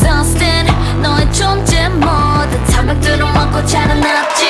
exhausted. 너의 존재 모든 장벽들을 먹고 자라났지.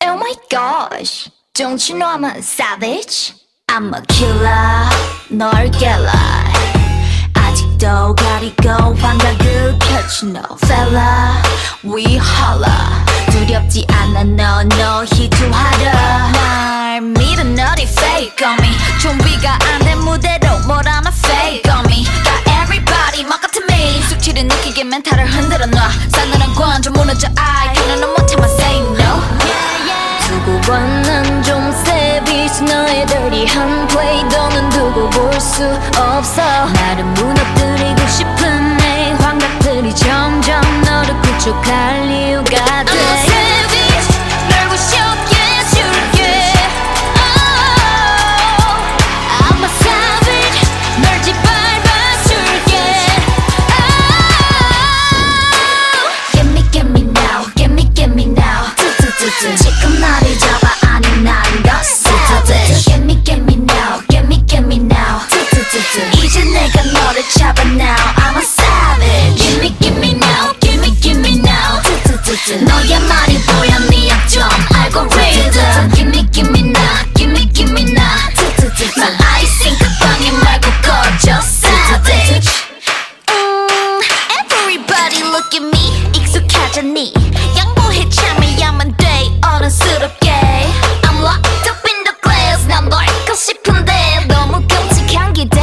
Oh my gosh, don't you know I'm a savage? I'm a killer, 널 깨라. 아직도 가리고 환각을 펼치 no fella. We holla, 두렵지 않아 너 희투하라. 날 믿어 너리 fake on me. 좀비가 안 된 무대로 뭘 하나 fake on me. Got everybody 막 같은 me. 숙취를 느끼게 멘탈을 흔들어 놔. 싸늘한 관점 무너져 I 그는 넌 못해만 say no. 두고 봐 난 좀 savage. 너의 dirty한 play 너는 두고 볼 수 없어. 나를 무너뜨리고 싶은 내 환각들이 점점 너를 구축할 이유가 돼. I'm a savage 널 부셔게 해줄게. Oh, I'm a savage 널 짓밟아줄게. Oh, get me now, get me now. 지금 나를 잡아 아니 난 더 savage. Get me now, get me now. 이제 내가 너를 잡아 now. I'm a savage. Give me now, give me now. 너의 말이 보여 네 약점 알고리즘. Give me now, give me now. 난 아이싱 그 방에 말고 꺼져 savage. Everybody look at me. 익숙하잖니. 양보해 참여야만 돼 어른스럽게. I'm locked up in the glass. 난 널 잊고 싶은데 너무 끔찍한 기대.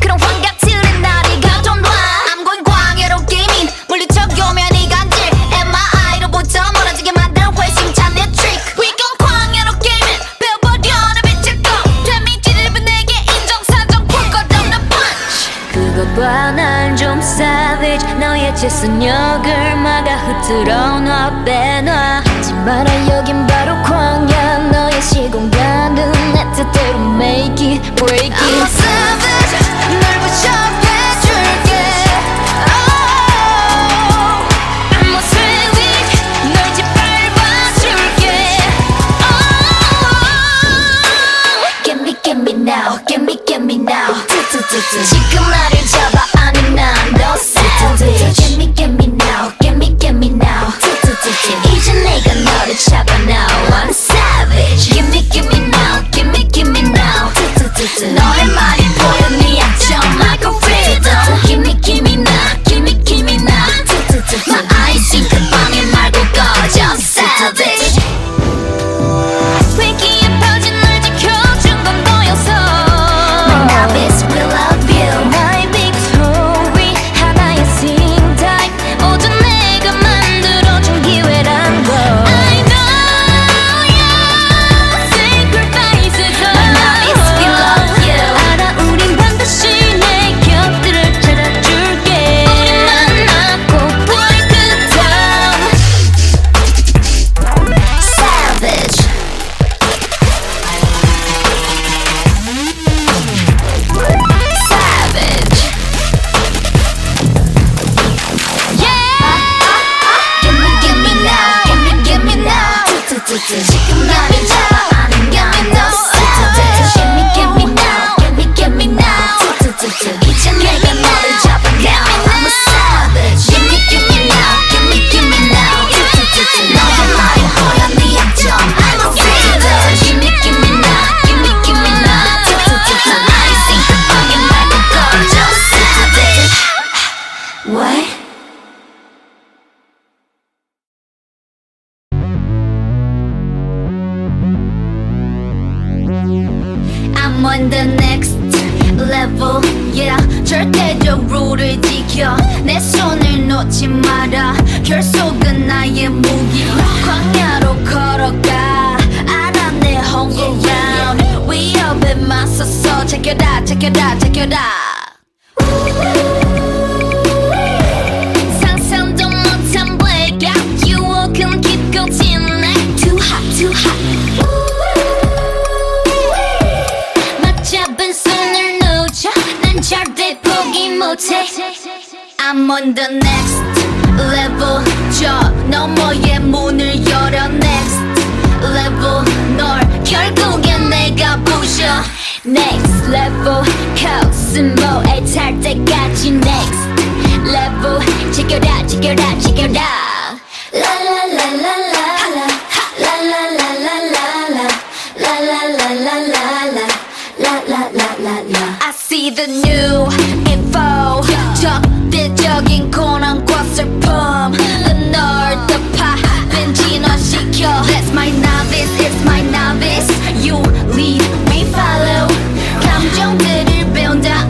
그런 환각들은 나를 가둬놔. I'm going 광야로 게이밍 물리쳐오면 이 간질. MRI로부터 멀어지게 만드는 회심찬 내 trick. We gon' 광야로 게이밍 배워버려 내 빛을 꺼. 데미지를 내게 인정사정 풀 것 없는 punch. 그거 봐 난 좀 savage. 너의 재선역을 막아 흐트러 놔 빼놔. 하지 마라 여긴 바로 광야. 너의 시공간은 내 뜻대로 make it break it. I'm a savage 널 부셔게 해줄게. Oh, I'm a savage 널 짓밟아줄게. Oh, get me now, get me now. 지금 나를 잡아 아니 난 더 savage. Get me now, get me now. 이제 내가 너를 잡아 now. I'm savage. Give me now, give me now. 너의 말이 보여 네 약점 algorithm. Give me now, give me now. 나 아이싱 그 방에 말고 꺼져 savage. 위기에 퍼진 널 지켜준 건 너였어. My novice will love you. 나의 on the next level, yeah. 절대적 룰을 지켜 내 손을 놓지 마라. 결속은 나의 무기. 광야로 걸어가 알아 내 home ground. 위협에 맞서서 check it out, check it out, check it out. 상상도 못한 blackout 유혹은 깊고 진해. Too hot, too hot. 맞잡은 손을 놓쳐 난 절대 포기 못해. I'm on the next level. 저 너머의 문을 열어. Next level. 널 결국엔 내가 부셔. Next level. 코스모에 탈 때까지 next level. Check it out, check it out, check it out. La la la la la la. La la la la la la. La la la la la la. La la la la la. I see the new info. 적대적인 고난과 슬픔 널 덮아 벤진화시켜. That's my novice, it's my novice. You lead, we follow. 감정들을 배운다.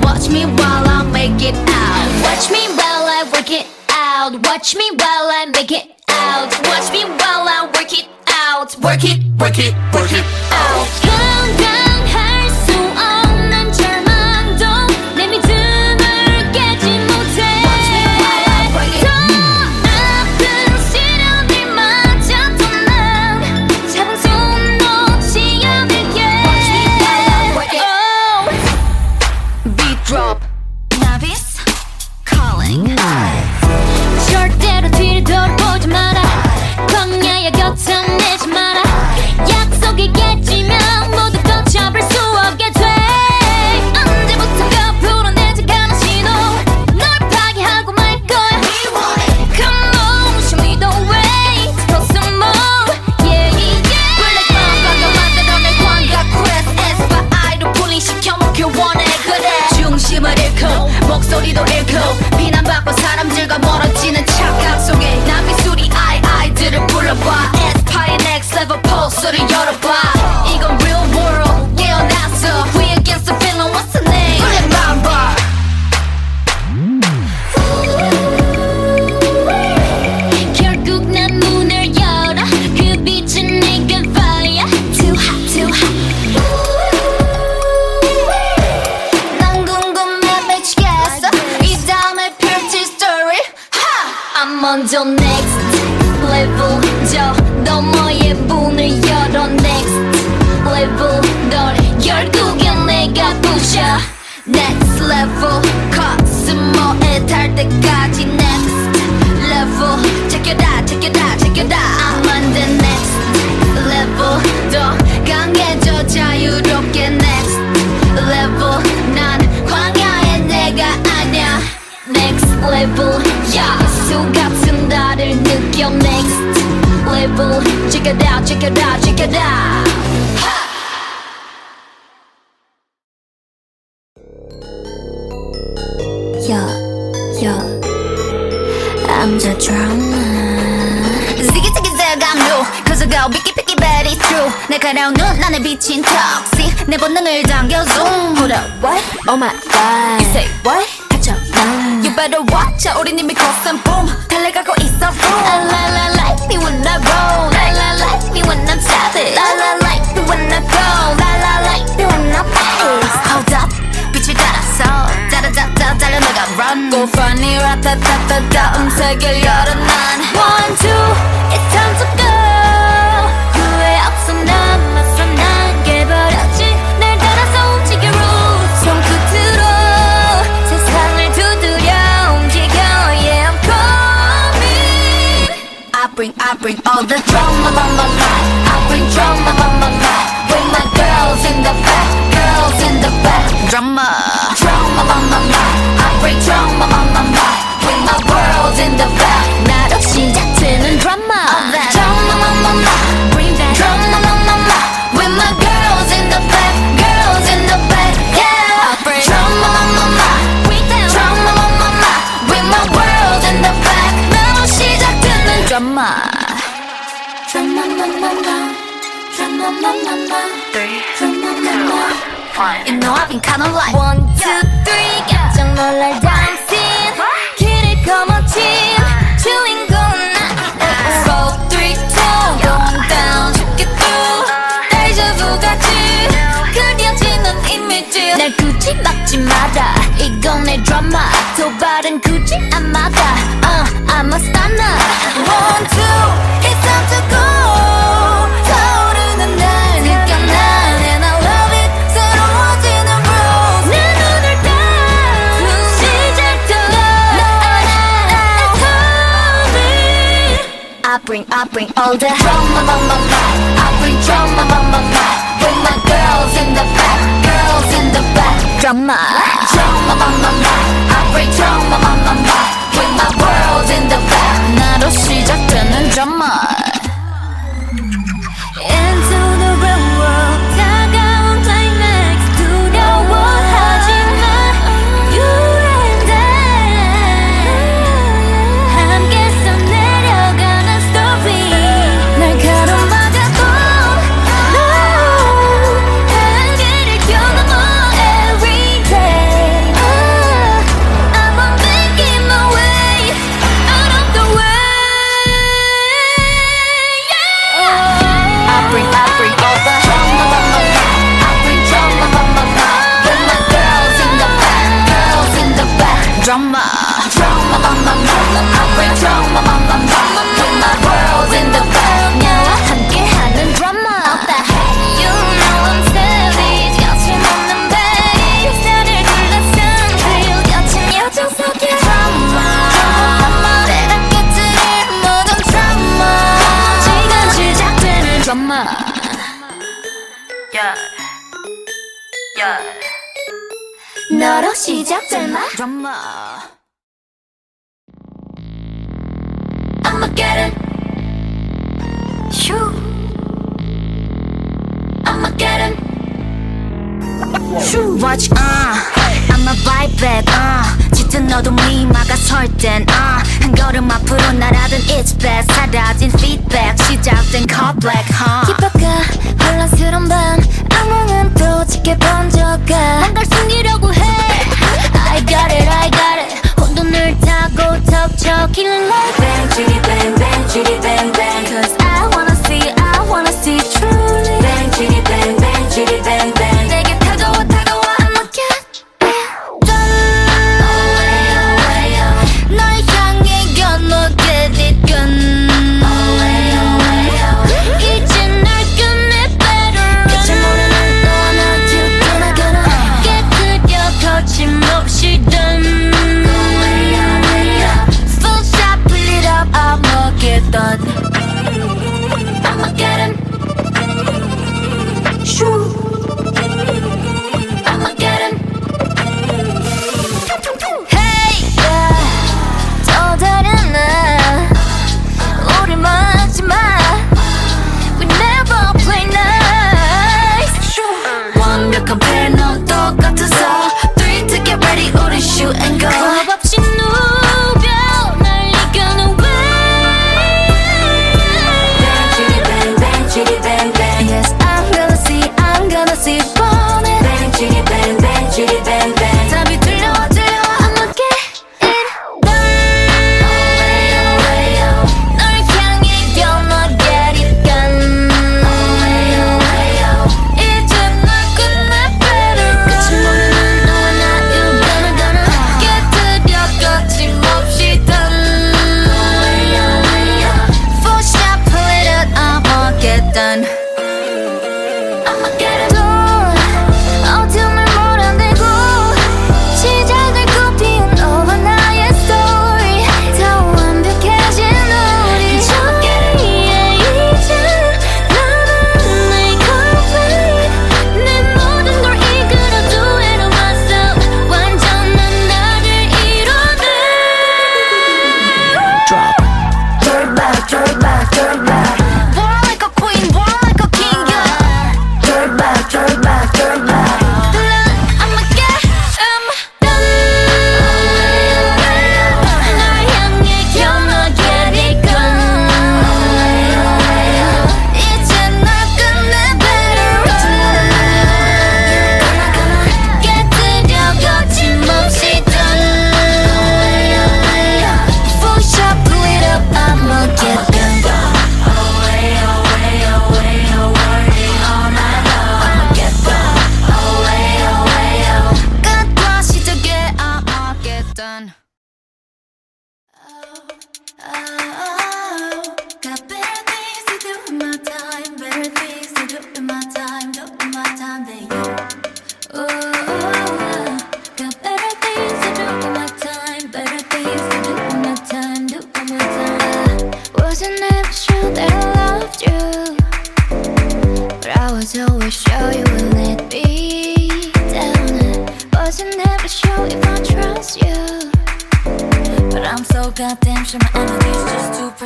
Watch me while I make it out. Watch me while I work it out. Watch me while I make it out. Watch me while I work it out. Work it, work it, work it out. 건강할 수 없는 절망도 내 믿음을 깨지 못해. 더 아픈 시련들마저도 난 잡은 손 놓지 않을게. Oh. Beat drop. Novice calling. 절대로 뒤를 돌아보지 마라. 광야의 곁을 내지 마라. 약속이 깨지면 모두 걷혀볼 수 없게 돼. 언제부턴가 불어내지 않은 신호. 널 파괴하고 말 거야. Come on, show me the way. For some more, yeah, yeah. Black Mamba가 만들어낸 광각 quest. 에스파이로 분리시켜 먹길 원해. 그래 중심을 잃고 목소리도 잃고 비난받고 사람들과 멀어지는 착각 속에 난 미술이 아이들을 불러봐. 에스파이 next level 포스를 열어봐. 이건 real world 깨어났어. We against the feeling, what's the name? Black Mamba. 결국 난 문을 열어. 그 빛은 내게 fire. Too hot, too hot. 난 궁금해 미치겠어. 이 다음에 펼칠 story. I'm on the next level. 저 너머의 문을 열어. Next level. 널 결국엔 내가 부셔. Next level. 코스모에 달 때까지 next level. Check it out, check it out, check it out. I'm on the next level. 더 강해져 자유롭게 next level. 난 광야의 내가 아냐. Next level. 야수 같은 나를 느껴. Next level. Check it out, check it out, check it out. I'm the drama. Ziggy ziggy zag I'm new. Cause I go picky picky but it's true. 날카로운 눈 안에 비친 toxic. 내 본능을 당겨 zoom. Hold up, what? Oh my god. You say what? 갇혀 난. You better watch out. 우린 이미 cross and boom. 달려가고 있어 boom. La la like me when I roll. La la like me when I'm savage. La la like me when I go. La la like me when I pace. Hold up. 빛을 따라서 따라따따 달려나가 run. Go funny 라타타타타 음색을 열어 난. One, two, it's time to go. 후회 없어 난 맞서 난 깨버렸지. 날 따라서 움직여 roots. 손끝으로 세상을 두드려 움직여. Yeah, I'm coming. I bring all the drama on my life. I bring drama on my life. With my girls in the back, girls in the back. Drama, drama on my mind. I bring drama on my mind. With my world in the back. 나로 시작되는 drama. Drama on my mind. Bring that drama on my mind. With my girls in the back, girls in the back. Yeah, I bring drama on my mind. Bring that drama on my mind. With my world in the back. 나로 시작되는 drama. Drama, drama, drama, drama, drama, drama, drama. You know I've been kinda like 1, 2, 3 깜짝 놀랄 dancing 길을 거머쥔 주인공은 나 4, 3, 2 going down 죽겠고 데자vu 같이 그려지는 이미지 날 굳이 막지 마라 이건 내 드라마 도발은 굳이 안 막아 I'm a stunner 1, 2 it's time to go 타오르는 날 느껴 난 and I love it 새로워지는 rules 내 눈을 딱 시작도 I bring all the drama I bring drama with my girls in the back girls in the back drama I bring drama with my world in the back 나로 시작되는 drama Into the real world 다가온 climax 두려워하지마 You and I 함께 써내려가는 story 날 가로막아도 No 한계를 겨넘어 every day I'm making my way out of the way I bring all the drama I bring drama with my girls in the back girls in the back drama I bring drama with my world in the back 나와 함께하는 drama You know I'm savage 거침없는 bass 나를 둘러싼 thrill 거친 여정 속의 drama 내가 깨뜨릴 모든 drama 지금 시작되는 drama 너로 시작될 말 drama I'ma get it Shoo I'ma get it Shoo watch I'ma bite back 짙은 어둠이 막아설 땐 한 걸음 앞으로 날아든 it's bad 사라진 feedback 시작된 call black 깊어가 혼란스러운 밤 악몽은 또 짙게 번져가 뭔가를 숨기려고 해 I got it 혼돈을 타고 덮쳐 killing like bang chitty bang bang Cause I wanna see truly bang chitty bang bang 내게 다가와 I'ma get done 널 향해 건너게 뒷건 이제 날 끝내 better run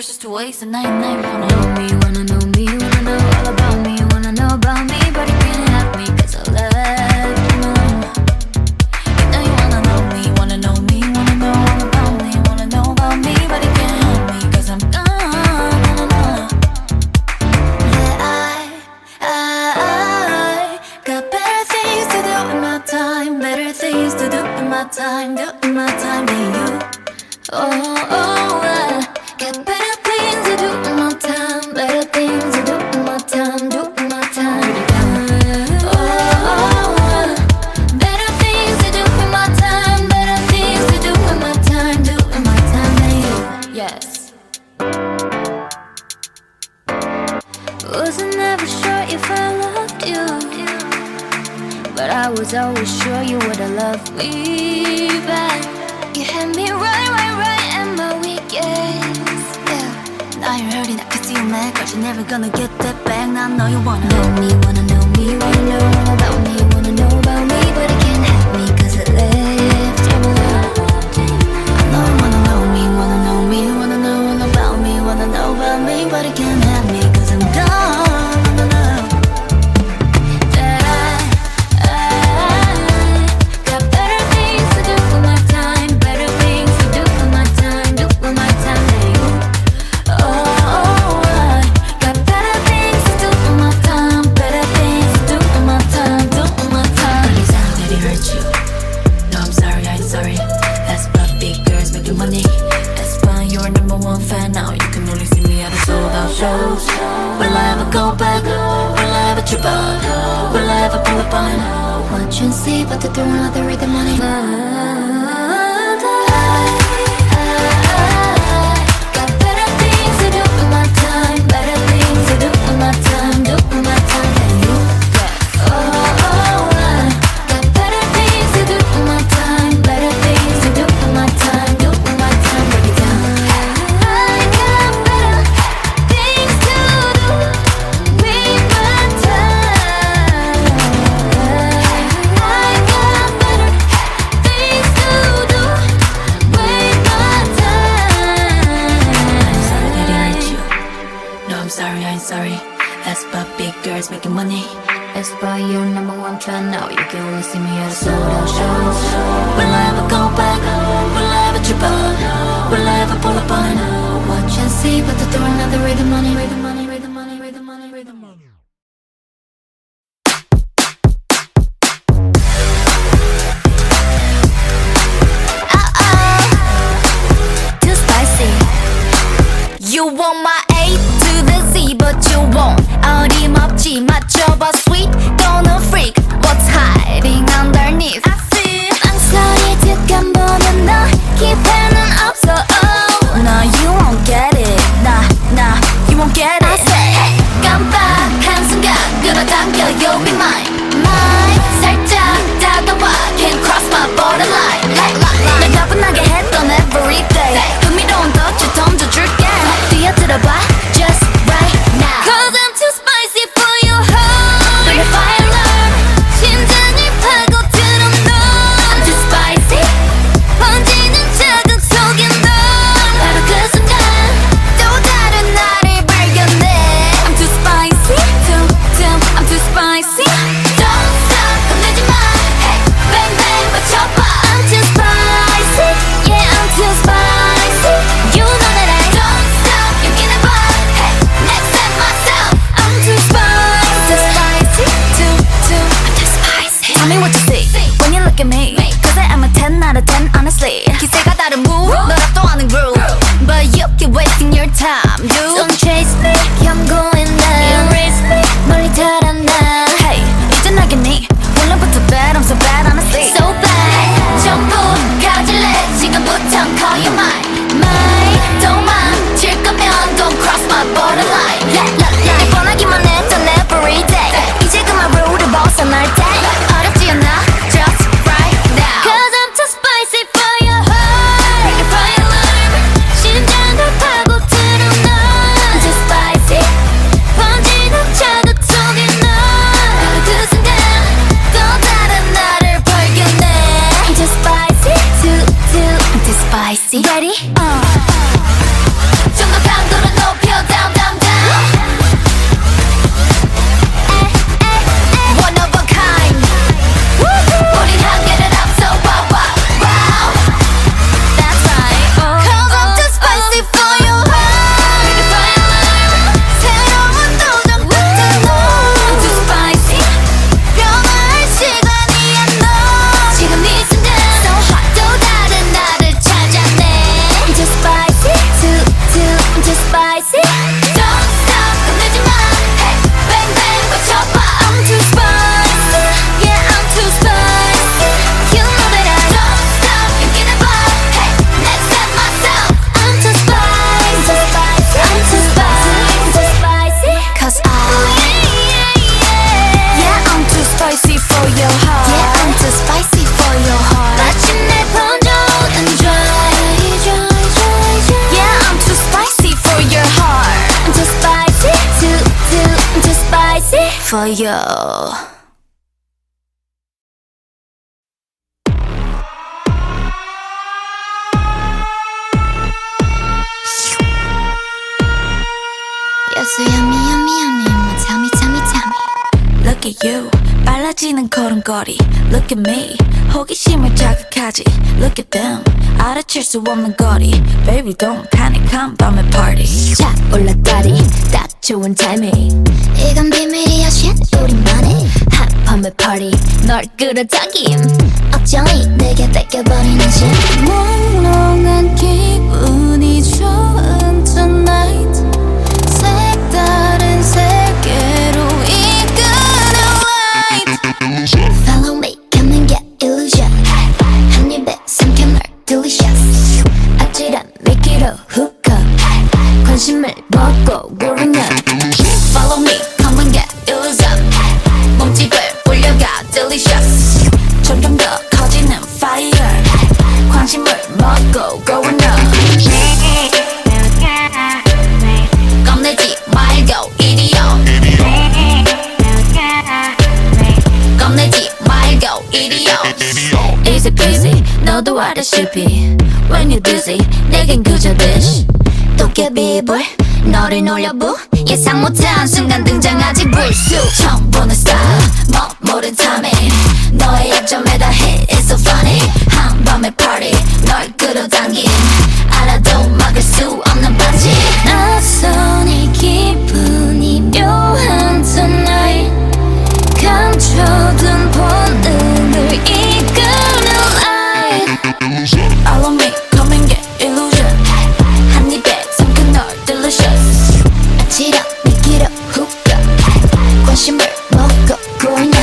precious to waste. And now you wanna know me, wanna know me, wanna know all about me, wanna know about me, but you can't have me 'cause I left you alone. You know you wanna know me, wanna know me, wanna know all about me, wanna know about me, but you can't have me 'cause I'm gone. Time, doing my time with you. I got better things to do in my time, better things to do in my time, doing my time. Better things to do in my time, better things to do in my time, doing my time with you. Yes. Wasn't ever sure if I loved you, but I was always sure you would've loved me back. You had me right at my weakest, yeah. Now you're hurting, I can see you mad, but you're never gonna get that back. Now I know you wanna know me, wanna know me, wanna know all about me, wanna know about me, but it can't have me 'cause it left you alone. I know you wanna know me, wanna know me, wanna know all about me, wanna know about me, but it can't have me 'cause I'm gone. Will I ever go back? Will I ever trip up? Will I ever pull up on? Watch and see, but they're throwing out the rhythm money. Got better things to do with my time, better things to do with my time, do with my time than you. Got better things to do with my time, better things to do with my time, do with my time. Break it down. Sorry, that's about big girls making money. That's why you're #1 fan now. You can only see me at a sold out shows. Will I ever go back? Will I ever trip up? Will I ever pull up on? Watch and see, but they're throwing out the rhythm money, rhythm money, rhythm money, rhythm money, rhythm money. Too spicy. You want my A to the Z, but you won't. 어림없지 맞춰봐 sweet, gonna freak. What's hiding underneath? I see. 망설이 득한 보는 너 기회는 없어. Oh, no, you won't get it. Nah, you won't get it. I say, 깜빡한 순간 끌어당겨, you'll be mine. Mine. 살짝 다가와, can't cross my borderline. 날 가뿐하게 했던 everyday. 흥미로운 덫을 던져줄게. 뛰어들어봐, just right now. 'Cause I'm too spicy for your heart. Bring the fire alarm. 심장을 파고들어 너. I'm too spicy. 번지는 자극 속에 너. 바로 그 순간 또 다른 나를 발견해. I'm too spicy. I'm too spicy. Don't stop, 겁내지 마. Hey, bang bang 맞춰봐. I'm too spicy. Yeah, I'm too spicy. You know that I don't stop. 여기는 봐. Hey, next time myself. I'm too spicy. Too spicy. Tell me what you see when you look at me. 'Cause I am a 10 out of 10 honestly. 기세가 다른 move, 너랍도 않은 groove. But you keep wasting your time, dude. Don't chase me, 경고해 나. Erase me, 멀리 달아나. Hey, 이제 나겠니? 원래부터 bad, I'm so bad honestly. So bad, 전부 가질래. 지금부터 call you mine. Don't mind, 질 거면 don't cross my borderline. 날 뻔하기만 했던 everyday. 이제 그만 룰을 벗어날 때. 어렵지 않아, just right now. 'Cause I'm too spicy for your heart. Bring the fire alarm. 심장을 파고들어 너. I'm too spicy. 번지는 자극 속에 너. 바로 그 순간 또 다른 나를 발견해. I'm too spicy. I'm too spicy. Ready? 좀더 강도 싶어요. You're so yummy, yummy, yummy. Tell me, tell me, tell me. Look at you, 빨라지는 걸음걸이. Look at me, 호기심을 자극하지. Look at them, 알아챌 수 없는 거리. Baby, don't panic, come 밤의 party. 자 올라다리 딱 좋은 타이밍. 이건 비밀이야 shit 우리만의 핫밤의 party. 널 끌어당김 어쩌니 내게 뺏겨버리는 shit. 몽롱한 기분이 좋은 tonight. 색다른 세계로 이끄는 light. Follow me, come and get illusion. 한 입에 삼켜 널 delicious. 아찔한 미끼로 hook up. 관심을 먹고 고르면 Follow me, come and get illusion. 몸집을 올려가 delicious. 점점 더 커지는 fire. 관심을 먹고 고르면 겁내지 말고 이리요. 겁내지 말고 이리요. Easy peasy 너도 알다시피 When you're dizzy 내겐 그저 dish. 도깨비불 너를 놀려부 예상 못한 순간 등장하지 불쑥. 처음 보는 style 모른 timing. 너의 약점에 다 hit It's so funny. 한밤의 party 널 끌어당긴 알아도 막을 수 없는 반지. 낯선 이 기분이 묘한 tonight. 감춰둔 본능을 이끄는 light. Follow me, come and get illusion. 한 입에 삼켜 널 delicious. 아찔한 미끼로 hook up. 관심을 먹고 고이나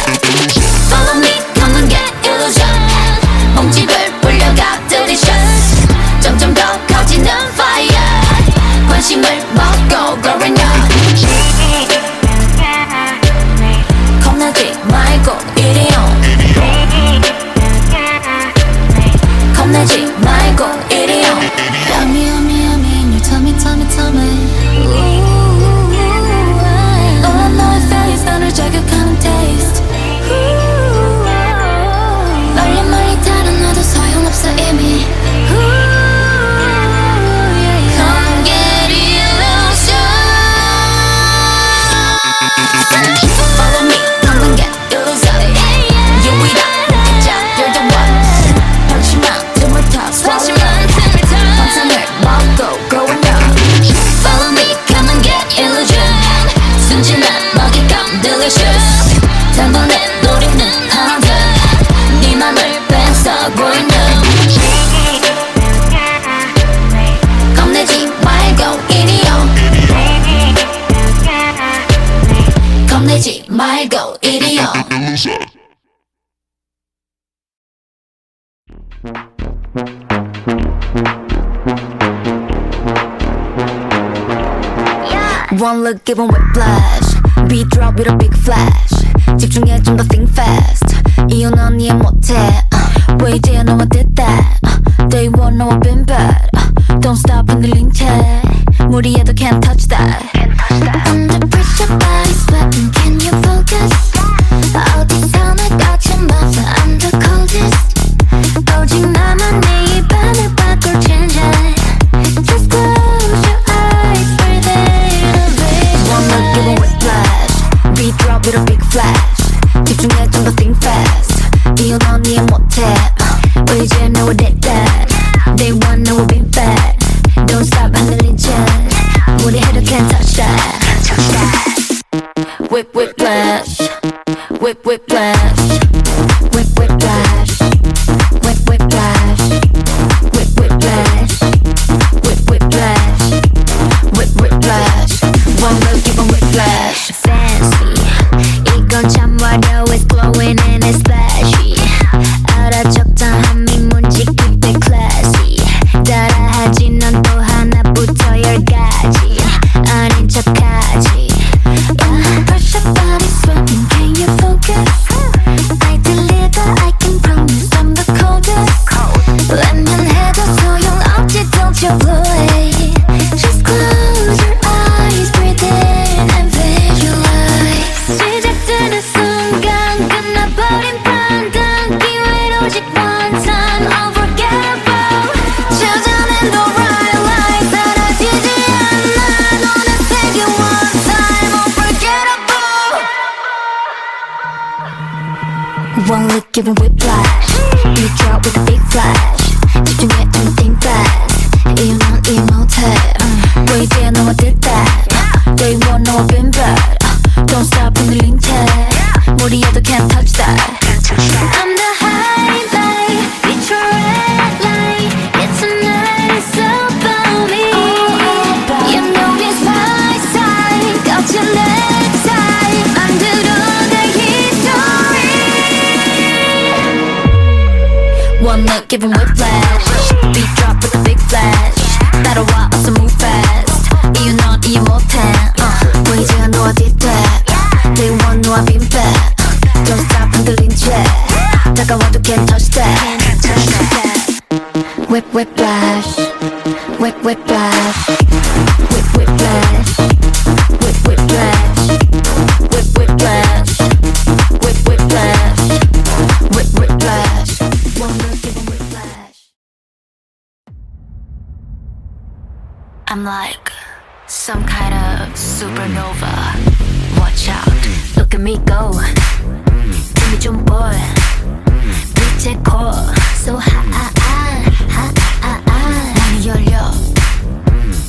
Follow me, come and get illusion. 몸집을 불려가 delicious. 점점 더 커지는 fire. 관심을 먹고 고이나 겁나지 말고 이리요. 겁내지 말고 이리요. Yummy, yummy, yummy. You tell me, tell me, tell me. 너와 너의 face 나를 자극하는 taste. 멀리 멀리 다른 너도 소용없어 이미. Come get illusion. Follow me, come and get illusion. You with that, you're the one. 방심한 틈을 타 swallow up. 환상을 먹고 growing up. Follow me, come and get illusion. 순진한 먹잇감 delicious. 단번에 노리는 hunter. 네 맘을 뺏어 보이는 겁내지 말고 이리요. 겁내지 말고 이리요. One look given whiplash. Beat drop with a big flash. 집중해 좀 더 think fast. 이유 넌 이해 못해. 왜 이제야 너와 did that. Day one 너와 been bad. Don't stop 흔들린 채 무리해도 can't touch that. Under pressure body sweating can you focus. 어디서 날 꽂힌 buff I'm the coldest. 오직 나만 네 입안을 바꿀 change it. Just close your eyes breathe in baby. One look give a whiplash. Beat drop with a big flash. 집중해 좀 더 think fast. One look giving whiplash Beat drop with a big flash 집중해 좀 think fast 이유 넌 이해 못해 왜 이제 너와 did that Day one 너와 been bad Don't stop 흔들린 채 무리해도 can't touch that I'm the highlight It's your red light It's a nice about me You know it's my side 거친 내 side 만들어낼 history One look giving whiplash Beat drop with a big flash 따라와 어서 move fast 이유 넌 이해 못해 왜 이제 너와 did that Day one 너와 been bad Don't stop 흔들린 채 다가와도 can't touch that Whip whiplash Whip whiplash Whip whiplash Whip whiplash Whip whiplash Whip whiplash Whip whiplash One look give 'em whiplash I'm like some kind of supernova Watch out, look at me go 힘이 좀 보여 빛의 core So high 문이 열려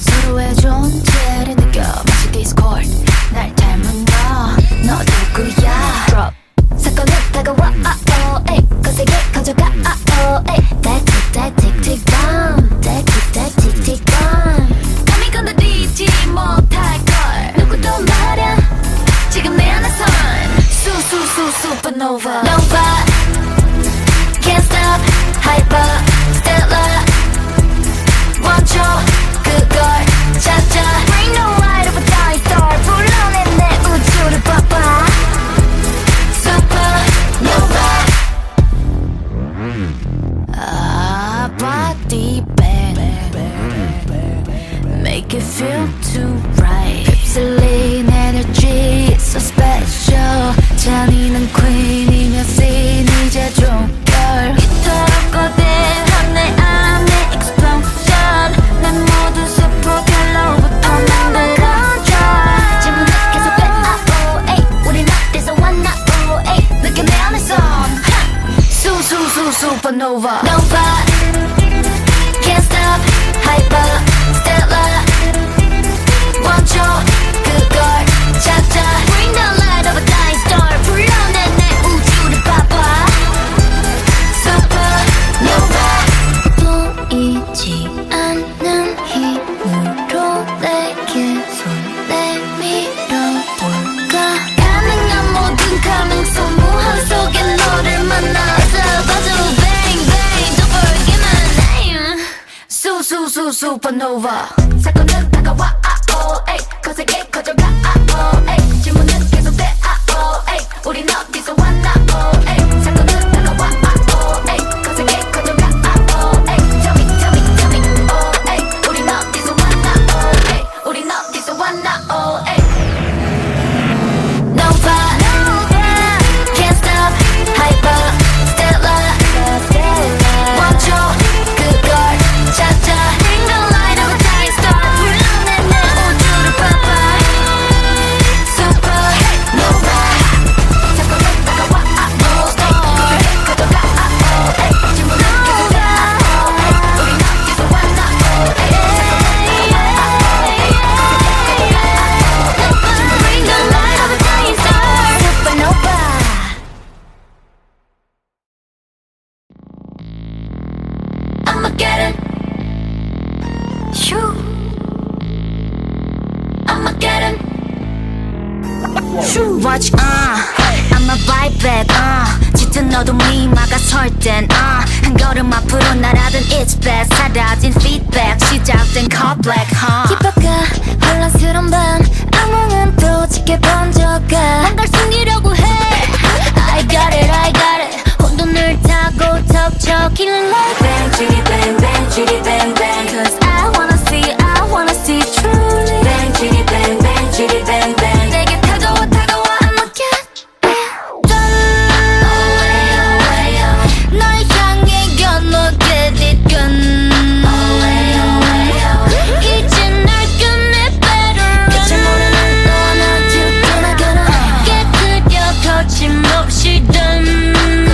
서로의 존재를 느껴 마치 Discord 날 닮은 너 누구야 Drop 사건은 다가와 거세게 커져가 that tick tick bomb that tick tick bomb 감히 건드리지 못할걸 누구도 말야 지금 내 안에선 supernova Nova Can't stop hyper stellar 멈춰 그걸 찾아 Bring the light of a dying star 불러내 내 우주를 봐봐 Supernova body bang Make it feel too right 휩쓸린 energy so special 잔인한 queen이며 scene 이제 종결 이토록 거대한 내 안의 explosion 난 모두 super gallo부터 만든 control 질문은 계속 돼 우린 어디서 왔나 느껴 내 안에선 supernova Nova Can't stop hyper stellar 멈춰 그걸 찾아 Bring the light of a dying star 불러내 내 우주를 봐봐 Supernova 보이지 않는 힘으로 내게 손 내밀어볼까 가능한 모든 가능성 무한 속에 너를 만나서 봐줘 Bang bang don't forget my name Supernova 사건은 다가와 거세게 커져가 질문은 계속돼 우린 어디서 왔나 사건은 다가와 거세게 커져가 Tell me 우린 어디서 왔나 우린 어디서 왔나 Nova Can't stop hyper stellar 멈춰 그걸 찾아 Bring the light of a dying star 불러내 내 우주를 봐봐 Supernova 사건은 다가와 거세게 커져가 질문은 계속돼 우린 어디서 왔나 Bring the light of a dying star Supernova I'ma get it Shoo I'ma get it Shoo Watch I'ma bite back 짙은 어둠이 막아설 땐 한 걸음 앞으로 날아든 It's best 사라진 feedback 시작된 call black 힙합과 혼란스러운 밤 악몽은 또 짙게 번져가 뭔가를 숨기려고 해 I got it 혼돈을 타고 덮쳐 Killing like bang chitty bang bang Cause I wanna see truly Bang chitty bang bang 내게 다가와 I'ma get it done 널 향해 gonna get it done 이제 날 끝내 better 끝을 모르는 너와 나 두고 나가나 깨끗여 거침없이 done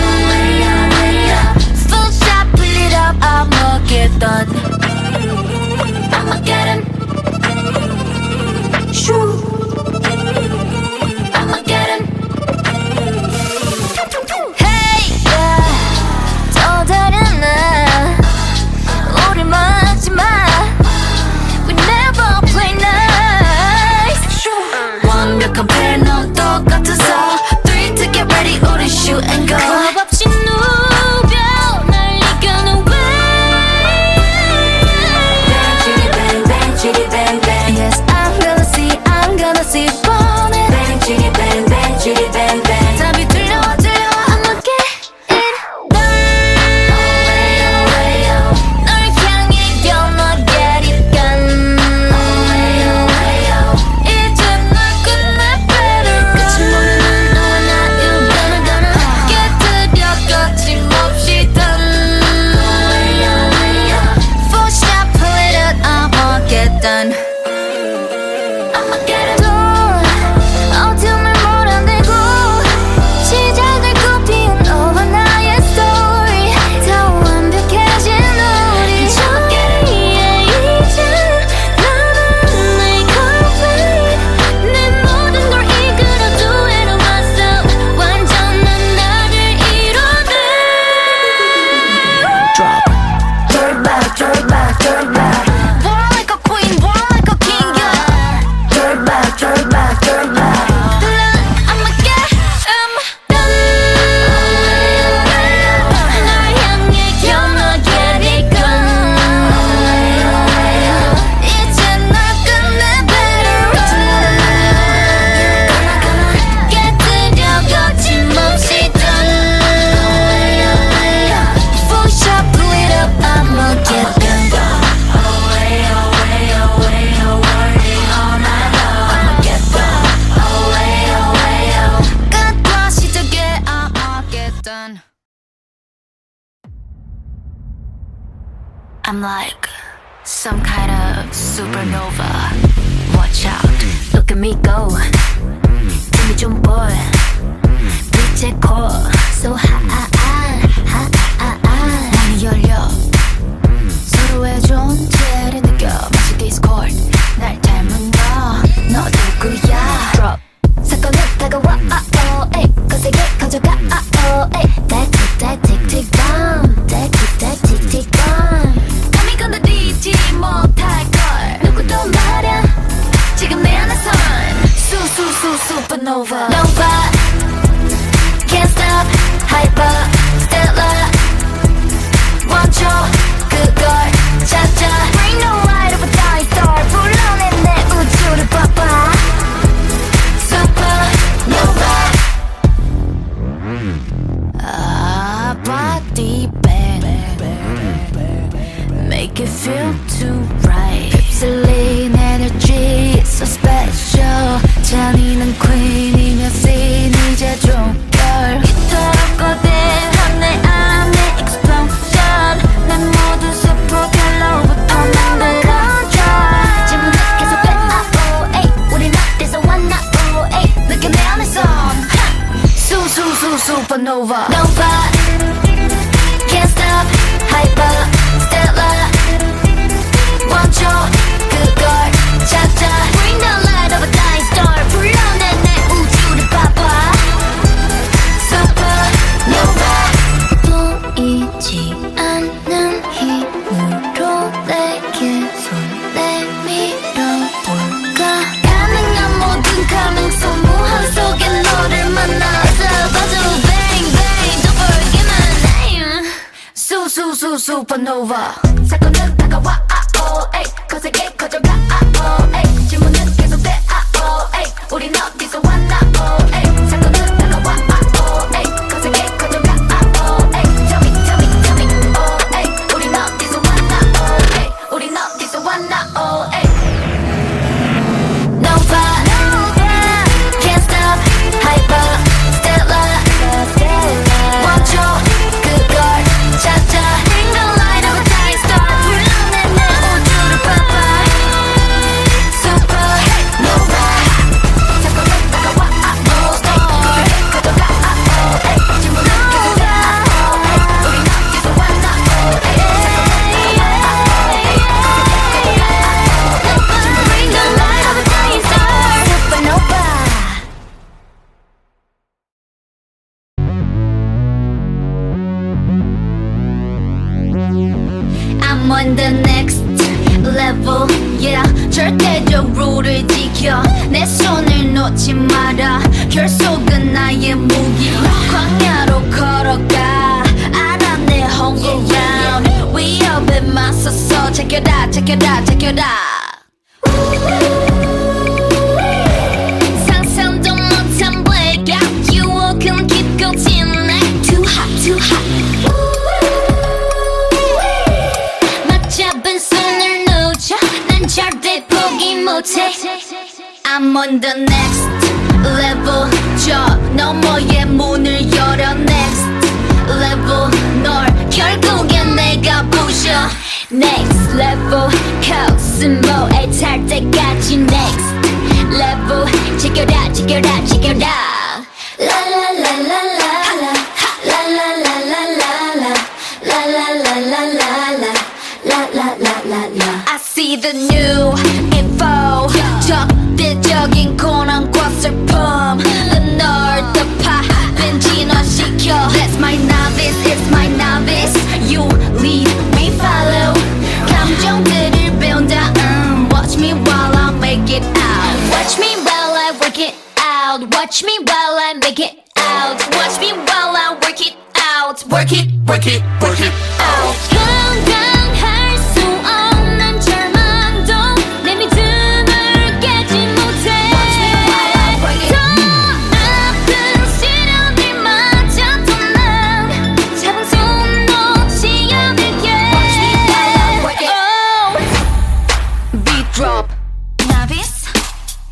I'm like some kind of supernova. Watch out, look at me go. 힘이 좀 보여. 빛의 core, so high. 문이 열려. 서로의 존재를 느껴. 마치 Discord. 날 닮은 너 누구야? Drop. 사건은 다가와. 에이, 거세게 커져가. 에이, 틱틱틱 bomb. 틱틱틱 bomb. 감히 건드리지 못할걸. 누구도 말야. 지금 내 안에선 supernova. Nova. Can't stop. Hyper. Stellar. 멈춰. 그걸 찾아. Bring the light of a dying star. 불러내 내 우주를 봐봐. Supernova. Body bang. Make it feel too right. 휩쓸린 energy so special. 잔인한 queen이며 scene 이제 종결. 이토록 거대한 내 안의 explosion. 난 모두 super hello부터 만들어줘. 질문은 계속 돼. 우린 어디서 왔나? 느껴 내 안에선 supernova. Nova. Can't stop. Hyper. Stellar. 멈춰. 그걸 찾아. Bring the light of a dying star. 불러내 내 우주를 봐봐. Supernova. 보이지 않는 힘으로 내게 손 내밀어볼까. 가능한 모든 가능성 무한 속에 너를 만나서 봐줘. Bang bang don't forget my name. Supernova. 사건은 다가와. 에이, 거세게 커져가. 에이, 질문은 계속돼. 에이, 우린 어디서 왔나? 에이, 사건은 다가와. 에이, 거세게 커져가. 에이, tell me. 에이, 우린 어디서 왔나? 에이, 우린 어디서 왔나? 에이. Nova. Can't stop. Hyper. Stellar. 멈춰. 그걸 찾아. Bring the light of a dying star. 불러내 내 우주를 봐봐. Supernova. 사건은 다가와. 거세게 커져가. 질문은 계속돼. 우린 어디서 왔나? Bring the light of a dying star. Supernova. I'm on the next level, yeah. 절대적 룰을 지켜. 내 손을 놓지 마라. 결속은 나의 무기. 광야로 걸어가. 알아 내 home ground. 위협에 맞서서 제껴라. 상상도 못한 blackout. 유혹은 깊고 진해. Too hot. 맞잡은 손을 놓쳐. 난 절대 포기 못해. I'm on the next level. 저 너머의 문을 열어. Next level. 널 결국엔 내가 부셔. Next level. 코스모에 탈 때까지 next level. 지켜라. La la la la la la. La la la la la la. La la la la la la. I see the new info. 적대적인 고난과 슬픔. 널 덮아 진화시켜. That's my novice, it's my novice. You lead, we follow. 감정들을 배운다. Watch me while I make it out. Watch me while I work it out. Watch me while I make it out. Watch me while I work it out. Work it out. 건강할 수 없는 절망도 내 믿음을 깨지 못해. 더 아픈 시련들마저도 난 잡은 손 놓지 않을게. Beat drop. Novice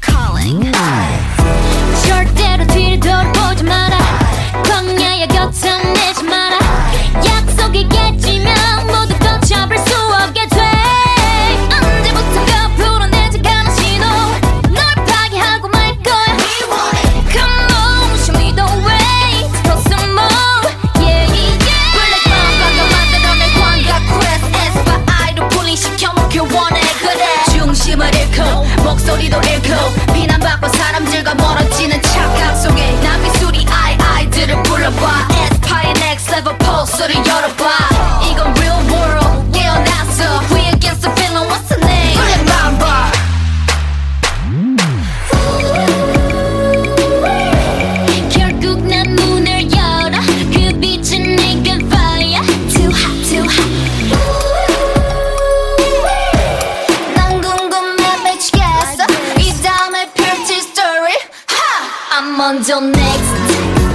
calling. 절대로 뒤를 돌아보지 마라. 광야의 곁을 내지 마라. 약속을 깨지 네가 fire too hot too hot 난 궁금해 미치겠어 이 다음에 펼칠 story I'm 먼저 next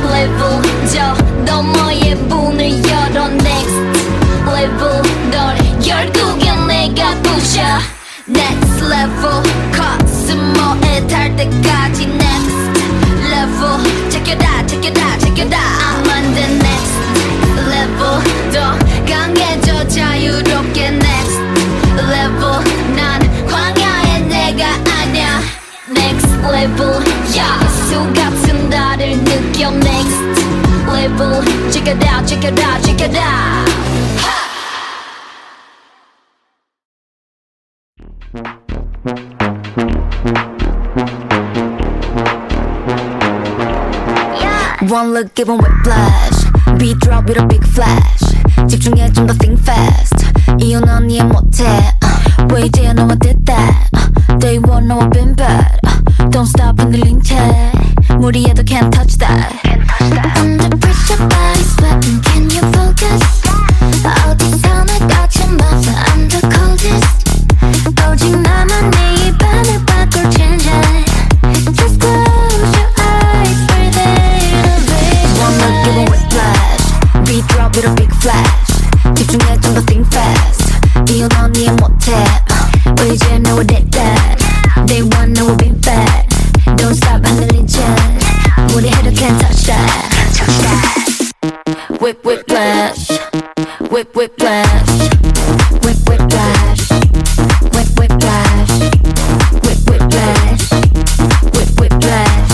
level 저 너머의 문을 열어 next level 널 결국엔 내가 부셔 next level 코스모에 달 때까지 next level check it out check it out check it out I'm on the next level 더 강해져 자유롭게 next level 난 광야의 내가 아냐 next level 야수 같은 나를 느껴 next level check it out check it out check it out One look give 'em whiplash Beat drop with a big flash 집중해 좀 더 think fast 이유 넌 이해 못해 왜 이제야 너와 did that Day one 너와 been bad Don't stop 흔들린 채 무리해도 can't touch that Under pressure body sweating Can you focus 어디서 날 거쳐봐서 I'm the coldest 오직 나만 네 입안을 바꿀 change it Just close your eyes breathe in One look give 'em whiplash Beat drop with a big flash 집중해 좀 더 think fast 이유 넌 이해 못해 왜 이제 너와 did that Day one 너와 been bad Don't stop 흔들린 채 무리해도 can't touch that Whip whiplash Whip whiplash Whip whiplash Whip whiplash Whip whiplash Whip whiplash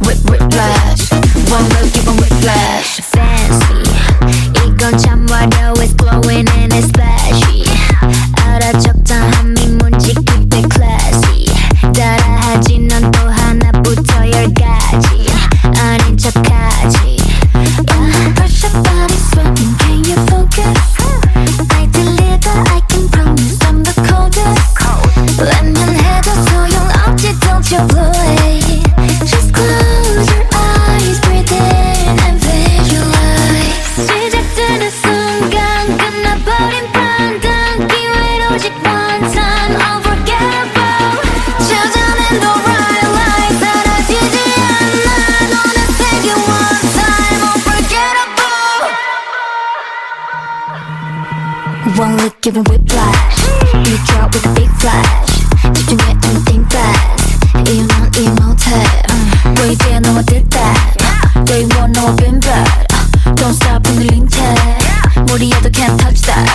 Whip whiplash One look give 'em whiplash Fancy 이건 참 화려해 It's glowing and it's flashy 알아 적당함이 뭔지 그때 classy 따라하지 넌 또 하나부터 열까지 아닌 척하지 yeah. Pressure body sweating Can you focus? I deliver I can promise I'm the coldest 외면해도 소용없지 Don't you blow it Just close your eyes Breathe in and visualize 시작되는 순간 끝나버린 판단 기회는 오직 one time Unforgettable 찾아낸 the right light 사라지지 않아 너는 take it one time Unforgettable One look give 'em whiplash Beat drop with a big flash 집중해 좀 think fast 이유 넌 이해 못해 왜 이제야 너와 did that Day one 너와 been bad Don't stop 흔들린 채 무리해도 can't touch that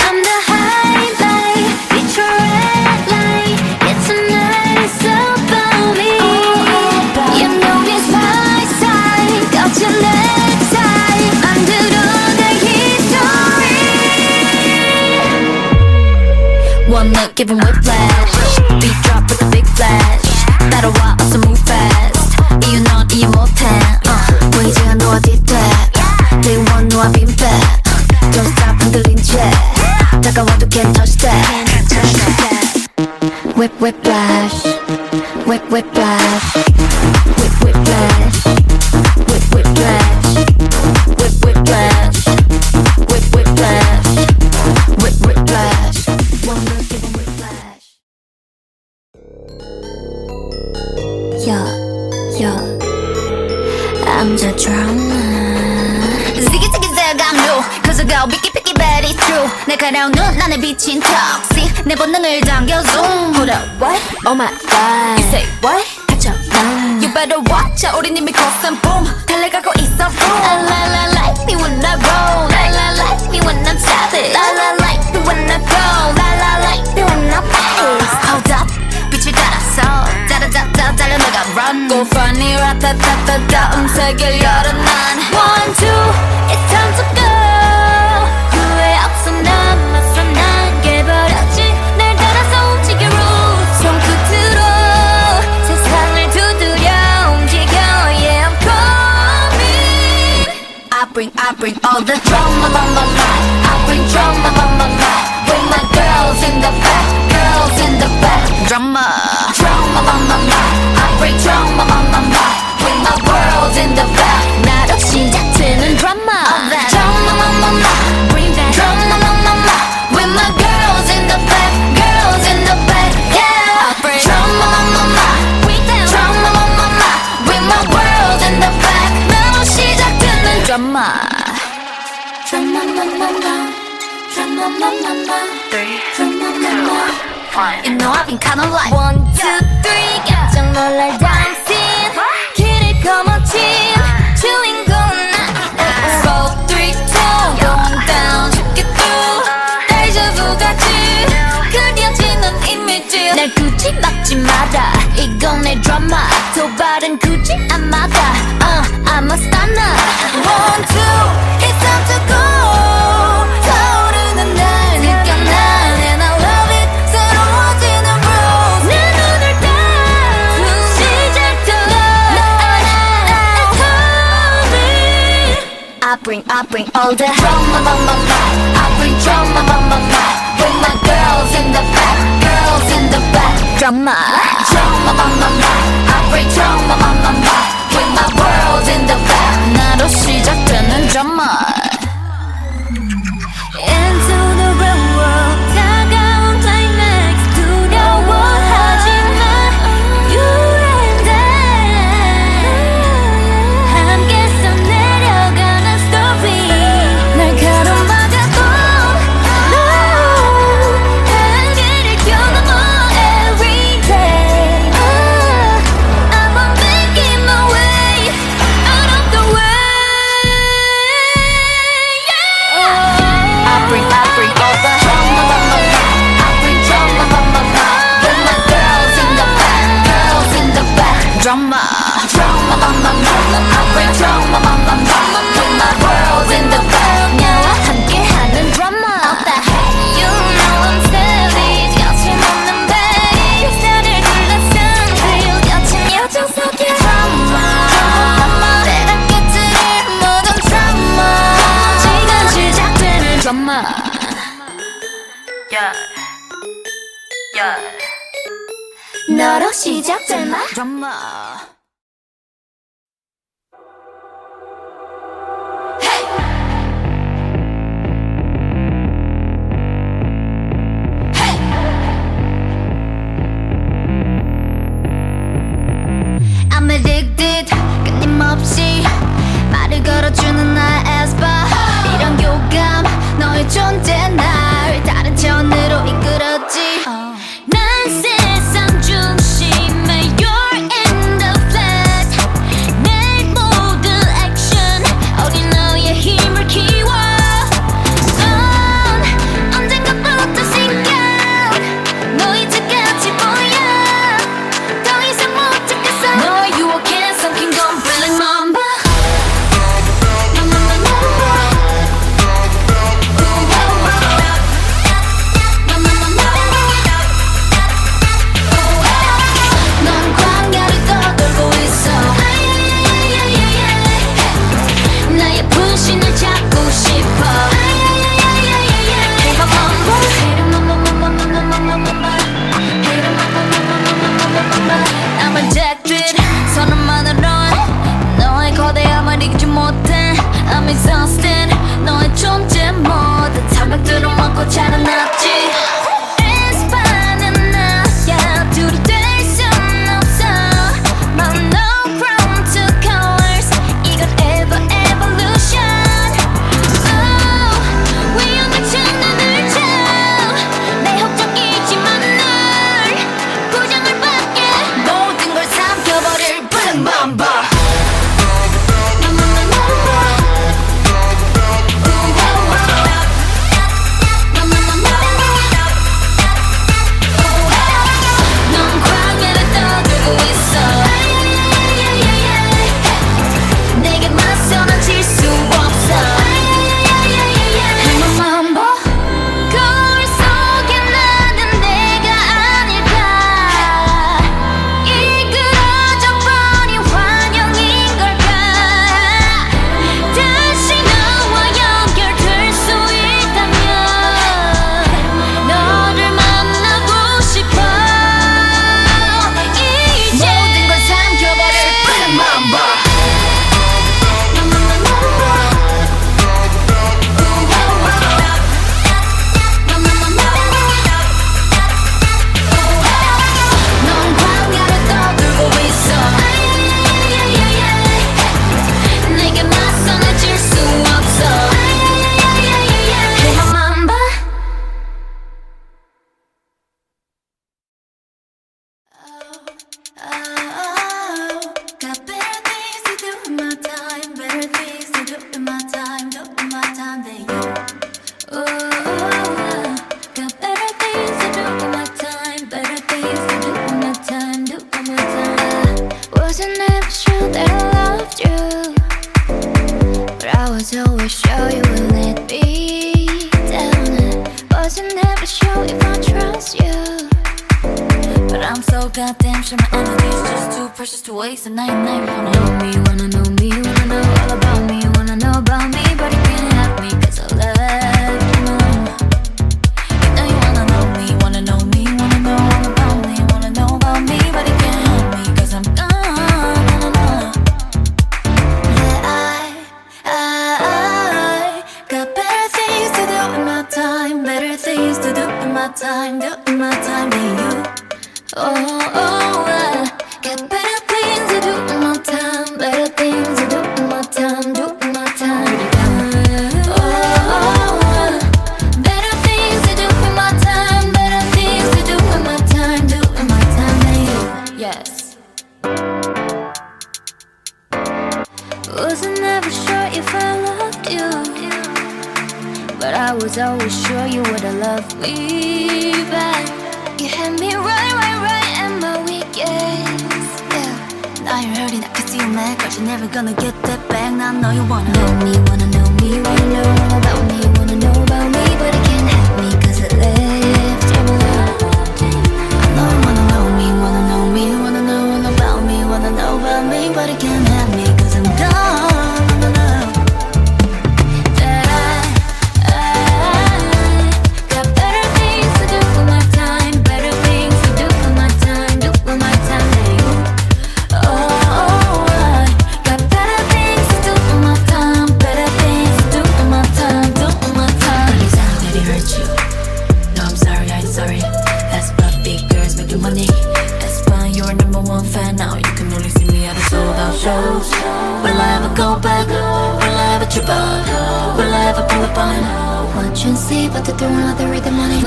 I'm the highlight It's your red light It's a night about me You know it's my side 거친 내 side 만들어내 history One look give 'em whiplash Beat drop with a big flash 따라와 어서 move fast 이유 넌 이해 못해 왜 이제야 너와 did that Day one 너와 been bad Don't stop 흔들린 채 다가와도 can't touch that Whip whiplash Whip whiplash Whip whiplash Whip whiplash Whip whiplash Whip whiplash Whip whiplash One look give 'em whiplash Yeah I'm the drama Ziggy ziggy zag I'm new Cause I go picky picky but it's true 날카로운 눈 안에 비친 toxic 내 본능을 당겨 zoom Hold up what? Oh my god You say what? 갇혀 You better watch out 우린 이미 cross and boom 달려가고 있어 boom La la like me when I roll La la like me when I'm savage La la like me when I go La la like me when I pace Hold up 빛을 따라서 따라따따 달려나가 run Go funny 라따따따따 음색을 열어 난 One two it's time to go 후회 없어 남았어 난 깨버렸지 날 따라서 움직여 roots 손끝으로 세상을 두드려 움직여 Yeah I'm coming I bring all the drama on my life I bring drama on my life With my girls in the back Girls in the back Drama Drama on my life I bring drama on my life With my world in the back 나로 시작되는 drama You know I've been kinda like 1, 2, 3 깜짝 놀랄 dancing 길을 거머쥔 주인공은 나 4, 3, 2 going down 죽겠고 데자vu 같이 그려지는 이미지 날 굳이 막지 마라 이건 내 드라마 도발은 굳이 안 막아 I'm a stunner 1, 2 it's time to go 타오르는 날 느껴 난 and I love it 새로워지는 rules 내 눈을 딱 시작도 I bring all the drama I bring drama with my girls in the back girls in the back drama I bring drama with my world in the back 나로 시작되는 drama Into the real world 다가온 climax 두려워하지마 You and I 함께 써내려가는 story 날 가로막아도 No 한계를 뛰어넘어 every day I'm making my way out of the way I bring all the drama I bring drama with my girls in the back girls in the back drama I bring drama with my world in the back 나와 함께하는 drama You know I'm savage 거침없는 bass 나를 둘러싼 thrill 거친 여정 속의 drama 내가 깨뜨릴 모든 drama 지금 시작되는 drama 너로 시작될 말 drama I'm addicted 끊임없이 말을 걸어주는 나의 에스파 이런 교감 너의 존재 날 다른 차원으로 이끌었지 난 세상 중심에 You're in the precious to waste and I wanna know me, wanna know me, wanna know all about me, wanna know about me, but you can't have me 'cause I left you alone. You know you wanna know me, wanna know me, wanna know all about me, wanna know about me, but you can't have me 'cause I'm gone. I got better things to do in my time, better things to do in my time, do in my time than you. I got better things to do in my time, better things to do in my time, do in my time. Better things to do in my time, better things to do in my time, do in my time than you. Yes. Wasn't ever sure if I loved you, but I was always sure you would've loved me back. You had me right at my weakest, yeah. Now you're hurting, I can see you mad, but you're never gonna get that back. Now I know you wanna know me, wanna know me, wanna know all about me, wanna know about me, but it can't have me 'cause it left you alone. I know you wanna know me, wanna know me, wanna know all about me, wanna know about me, but it can't have me 'cause I'm gone. Got better things to do with my time, better things to do with my time, do with my time than you. I got better things to do with my time, better things to do with my time, do with my time. Any sound did it hurt you? No, I'm sorry, I ain't sorry. That's but big girls making money. That's fine, you're a #1 fan now. You can only see me at the sold out shows. Will I ever go back? Will I ever trip out? Will I ever pull up on? Watch and see, but they're doing all the rhythm money.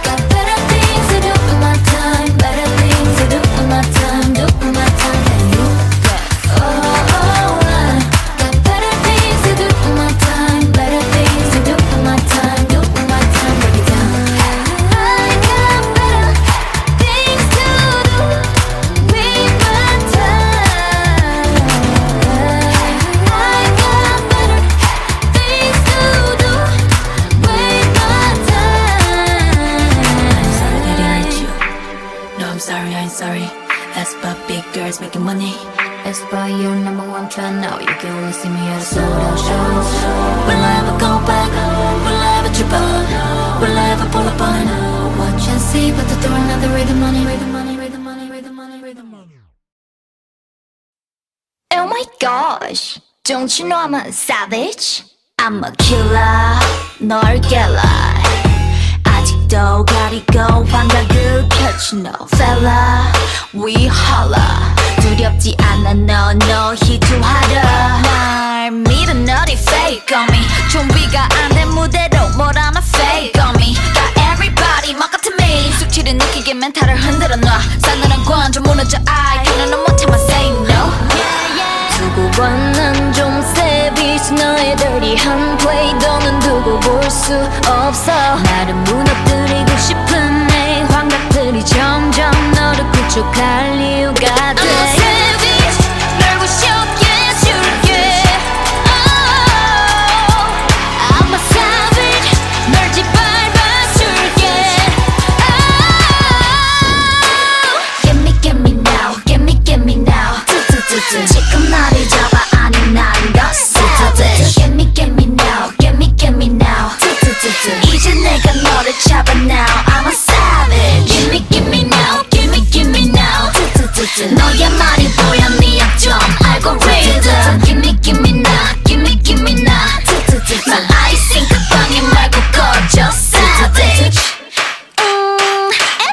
Got better things to do with my time, better things to do with my time, do with my time than you. Got better things to do with my time, better things to do with my time, do with my time. Break it down. I got better things to do with my time. I got better things to do with my time. I'm sorry that I hurt you. No, I'm sorry, I ain't sorry. That's but big girls making money. That's why you're #1 fan now. You can only see me at a sold out shows. Will I ever go back? Will I ever trip out? Will I ever pull up on? Watch and see, but they're throwing out the rhythm money, rhythm money, rhythm money, rhythm money, rhythm money. Oh my gosh, don't you know I'm a savage? I'm a killer, 널 깨라. 아직도 가리고 환각을 펼친 no fella. We holla, 두렵지 않아 no 희투하라. 날 믿은 너리 fake on me. 준비가 안 된 무대로 뭘 하나 fake on me. Got everybody 막 같은 me. 숙취를 느끼게 멘탈을 흔들어 놔. 싸늘한 관점 무너져 I 그는 못해만 say no. 두고 봐난 좀 savage. 너의 dirty한 play 너는 두고 볼 수 없어. 나를 무너뜨리고 싶은 내 환각들이 점점 너를 구축할 이유가 돼. I'm a savage, 널 부셔게 해줄게. Oh, I'm a savage, 널 짓밟아줄게. Oh, give me now, give me now. 지금 나를 잡아 아니 난 더 savage. Give me now, give me now. 이제 내가 너를 잡아 now. I'm a savage. Give me now, give me now. 너의 말이 보여 네 약점 알고리즘. Give me now, give me now. 난 아이싱크 방해 말고 꺼져 savage.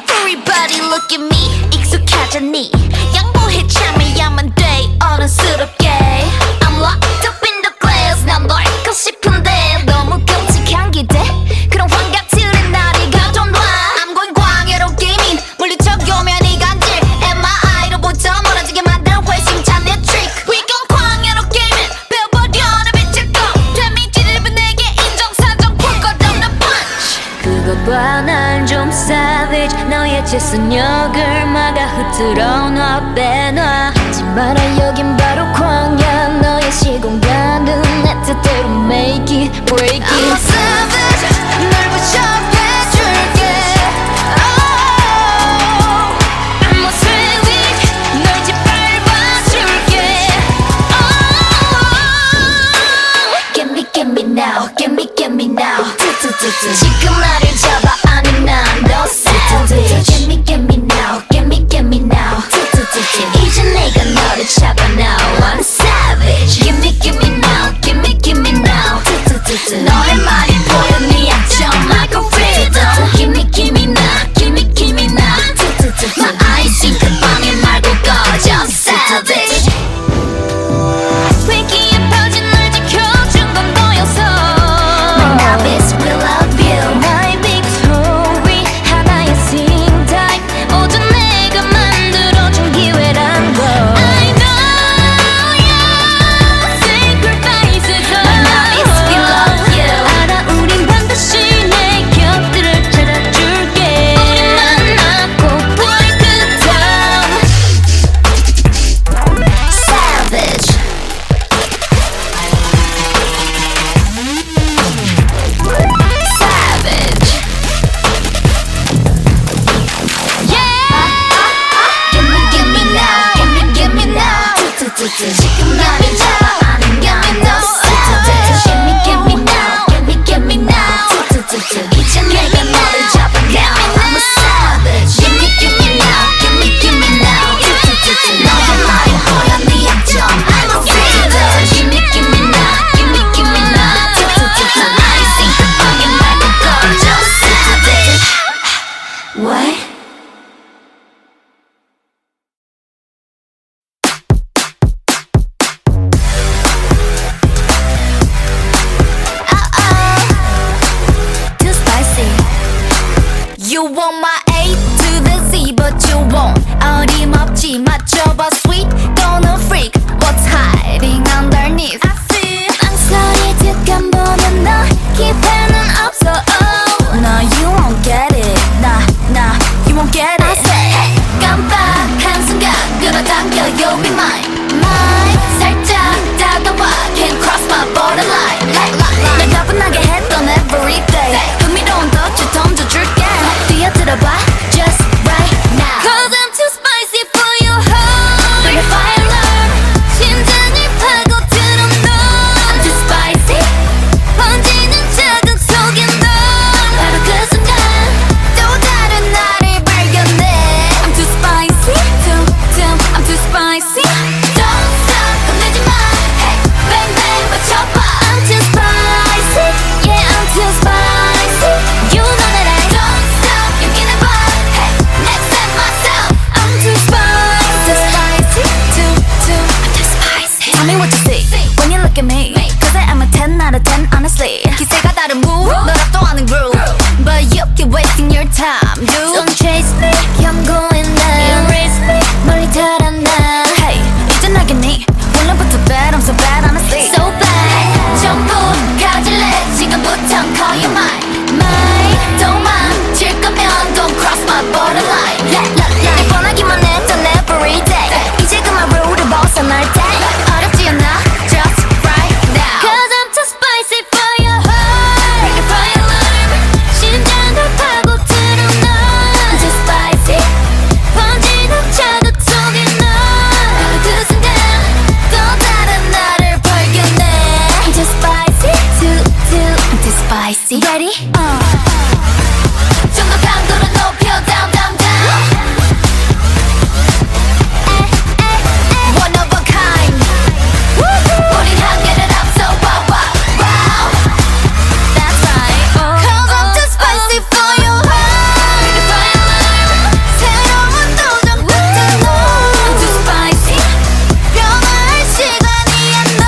Everybody look at me. 익숙하잖니. 양보해 참아야만 돼 어른스럽게. I'm locked up in the glass. 난 널 거 싶은데 너무 끔찍한 기대. 그런 환각들은 나를 가둬놔. I'm going 광야로 게이밍 물리쳐오면 이간질. MRI로부터 멀어지게 만드는 회심찬 내 trick. We gon' 광야로 게이밍 배워버려 내 빛을 꺼. 데미지를 입은 내게 인정사정 풀 것 없는 punch. 그거 봐 난 좀 savage. 너의 재선역을 막아 흐트러 놔 빼놔. 하지 마라 여긴 바로 광야. 너의 시공간은 내 뜻대로 make it break it. I'm a savage 널 부셔 해줄게. Oh, 지금 나를 잡아 아니면 너 savage. Get me now, get me now. 이제 내가 너를 잡아 now. I'm savage. Give me now, give me now. 너의 말이 보여 네 약점 like a rhythm. Give me now, give me now. My eyes 싱크 방해 말고 꺼져 savage. 위기에 퍼진 널 지켜준 건 너였어. My novice will love you. 나의 빅스토리 하나의 sing type. 모두 내가 만들어준 기회란 걸. I know your sacrifices. My novice will love you. 알아 우린 반드시 내 곁들을 찾아줄게. 우리 만나고 break it down. Savage. Savage. Yeah. Give me now. Give me now. 지금 나를 잡아 아니면 너 savage. Give me now. Give me now. 이제 내가 너를 잡아 now. I'm a savage. Give me now. Give me now. 너의 말이 보여 네 약점. I'm a savage. Give me now. Give me now. I see the 방해 말고 꺼져 savage. What? Too spicy. You want my A to the Z, but you won't. 어림없지 맞춰봐 sweet. Gonna freak. What's hiding underneath? I see. 망설이 득한 보면 너 기회는 없어. Oh. No, you won't get it. Nah, you won't get it. I say, hey. 깜빡한 순간 끌어당겨 you'll be mine. Mine. 살짝 다가와 can't cross my borderline. Hey, 날 가뿐하게 했던 everyday. 흥미로운 덫을 던져줄게. 뛰어들어봐 just right now. Cause I'm too spicy for your heart. Bring the fire alarm. 심장을 파고들어 너. I'm too spicy. 번지는 자극 속에 너. 바로 그 순간 또 다른 나를 발견해. I'm too spicy. I'm too spicy. Don't stop 끝내지 마. Hey, bang bang 맞춰봐. I'm too spicy. Yeah, I'm too spicy. You know that I don't stop. 여기는 봐. Hey, next time myself. I'm too spicy. I'm too spicy. Tell me what you see when you look at me. Cause I'm a 10 out of 10 honestly. 기세가 다른 move, 너랍도 아는 groove. But you keep wasting your time, dude. Don't chase me, 경고해 나. Erase me, 멀리 달아나. Hey, 이제 나겠니? 원래부터 bad, I'm so bad honestly. So bad, 전부 가질래. 지금부터 call you mine. Mine, 도망칠 거면 don't cross my borderline. 날 뻔하기만 했던 everyday. 이제 그만 룰을 벗어날 때. 어렵지 않아, just right now. Cause I'm too spicy for your heart. Bring the fire alarm. 심장을 파고들어 너. I'm too spicy. 번지는 자극 속에 너. 바로 그 순간 또 다른 나를 발견해. I'm too spicy. I'm too spicy. Ready? 좀 더 강도를 높여 down down down. One of a kind. 우리 한계를 앞서 wow wow wow. That's right. Cause I'm too spicy for your heart. Bring the fire alarm. 새로운 도전 끝에 너. I'm too spicy. 변화할 시간이야 너.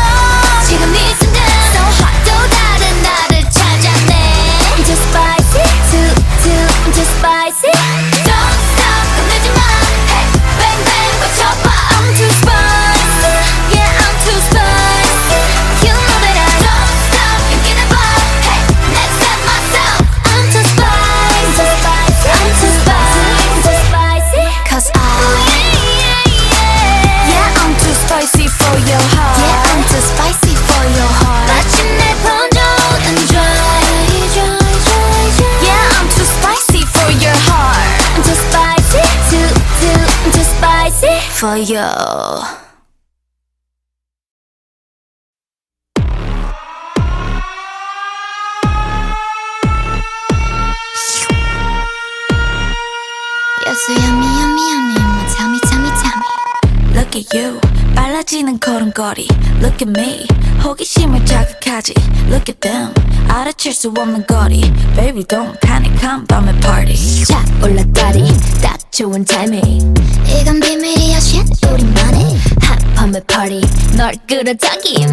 지금 이 순간 so hot. 또 다른 나를 찾아내. I'm too spicy. I'm too spicy. Don't stop 끝내지 마. Hey, bang bang 맞춰봐. I'm too spicy. Yeah, I'm too spicy. You know that I don't stop. 여기는 봐. Hey, next step myself. I'm too spicy. I'm too spicy. Cause yeah, I'm too spicy for your heart. Yeah, I'm too spicy for your heart. 마침내 번져오는 dry. Yeah, I'm too spicy for your heart. I'm too spicy. I'm too spicy for you. you 빨라지는 걸음걸이 Look at me 호기심을 자극하지 Look at them 알아챌 수 없는 거리 Baby don't panic 한밤의 party 자 올라다리 딱 좋은 타이밍 이건 비밀이야 shit 우리만의 한밤의 party 널 끌어당김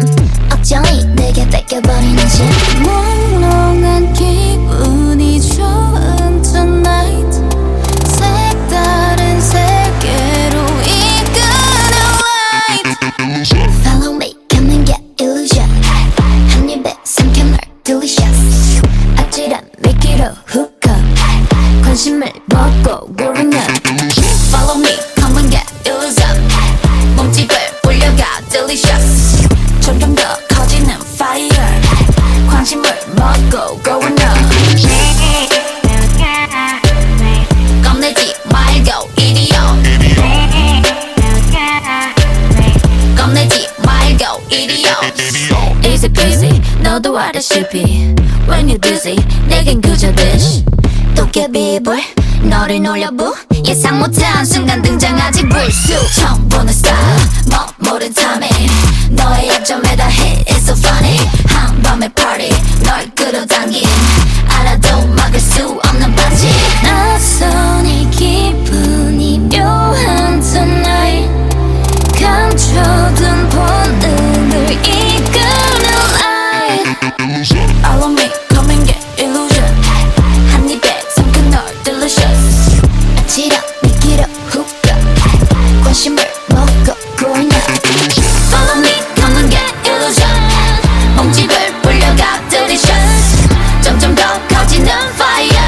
어쩌니 내게 뺏겨버리는 shit 몽롱한 기분이 좋은 tonight 색다른 세계로 이끄는 light Follow me come and get illusion 한 입에 삼켜 널 delicious 아찔한 미끼로 hook up 관심을 먹고 고르면 Follow me come and get illusion 몸집을 올려가 delicious 점점 더 커지는 fire 관심을 먹고 going up 겁내지 말고 이리 와 겁내지 말고 이리 와 Easy peasy 너도 알다시피 When you're dizzy 내겐 그저 dish 도깨비불 너를 놀려부 예상 못한 순간 등장하지 불쑥 처음 보는 style 모른 timing 너의 약점에다 hit It's so funny 한밤의 party 널 끌어당긴 알아도 막을 수 없는 반지 낯선 이 기분이 묘한 tonight 감춰둔 본능을 이끄는 light Follow me, come and get illusion 한 입에 삼켜 널 delicious 아찔한 미끼로 hook up 관심을 먹고 going up Follow me, come and get illusion 몸집을 불려가 delicious 점점 더 커지는 fire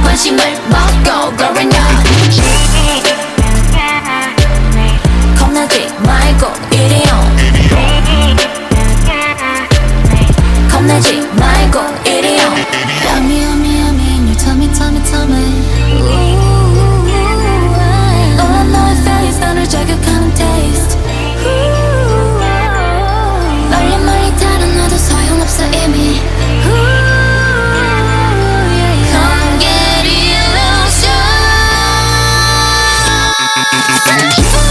관심을 먹고 going up 겁내지 말고 이리 와 겁내지 말고 이리 와 Yummy, yummy, yummy in your tummy, tummy, tummy 너와 너의 face 나를 자극하는 taste 멀리 멀리 다른 너도 소용없어 이미 Come get illusion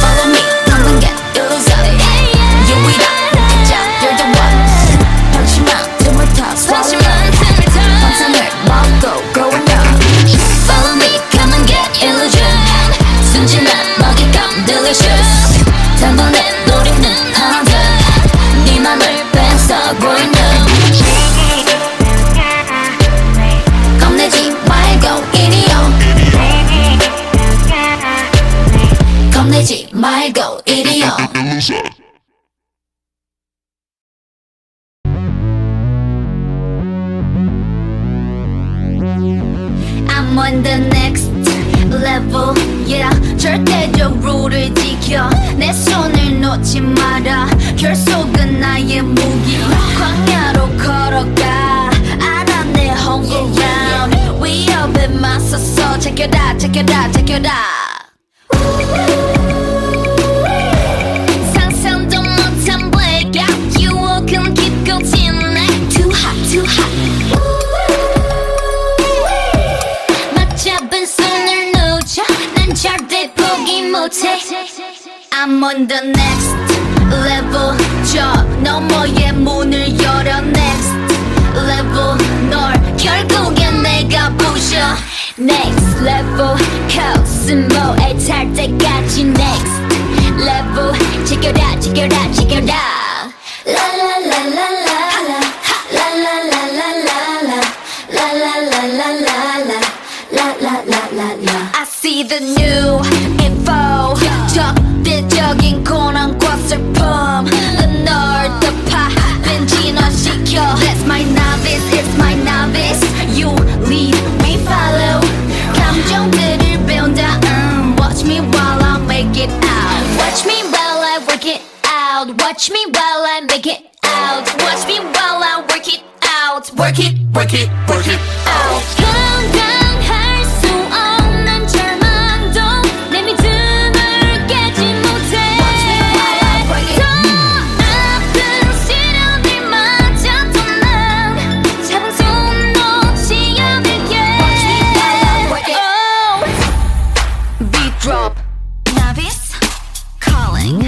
Follow me, come and get illusion You with us, you're the one 방심한 틈을 타서 환상을 먹고 going up Follow me, come and get illusion 순진한 먹잇감 delicious 단번에 노리는 하드 네 맘을 뺏어 going up 겁내지 말고 이리 와 겁내지 말고 이리 와 I'm on the next level yeah 절대적 룰을 지켜 내 손을 놓지 마라 결속은 나의 무기 광야로 걸어가 알아 내 home ground 위협에 맞서서 제껴라 제껴라 제껴라 상상도 못한 blackout 유혹은 깊고 진해 Too hot too hot 맞잡은 손을 놓쳐 난 절대 포기 못해 I'm on the next level 저 너머의 문을 열어 next level 널 결국엔 내가 부셔 next level 코스모에 탈 때까지 next level 지켜라 지켜라 지켜라 라라라라라라 라라라라라라 라라라라라라 라라라라라 I see the new info 적대적인 고난과 슬픔 널 덮아 벤진화시켜 That's my novice, it's my novice You lead, we follow 감정들을 배운다 Watch me while I make it out Watch me while I work it out Watch me while I make it out Watch me while I work it out Work it, work it, work it out 감당할 수 없는 절망도 내 믿음을 깨지 못해 더 아픈 시련들마저도 난 잡은 손 놓지 않을게 oh. Beat drop Novice calling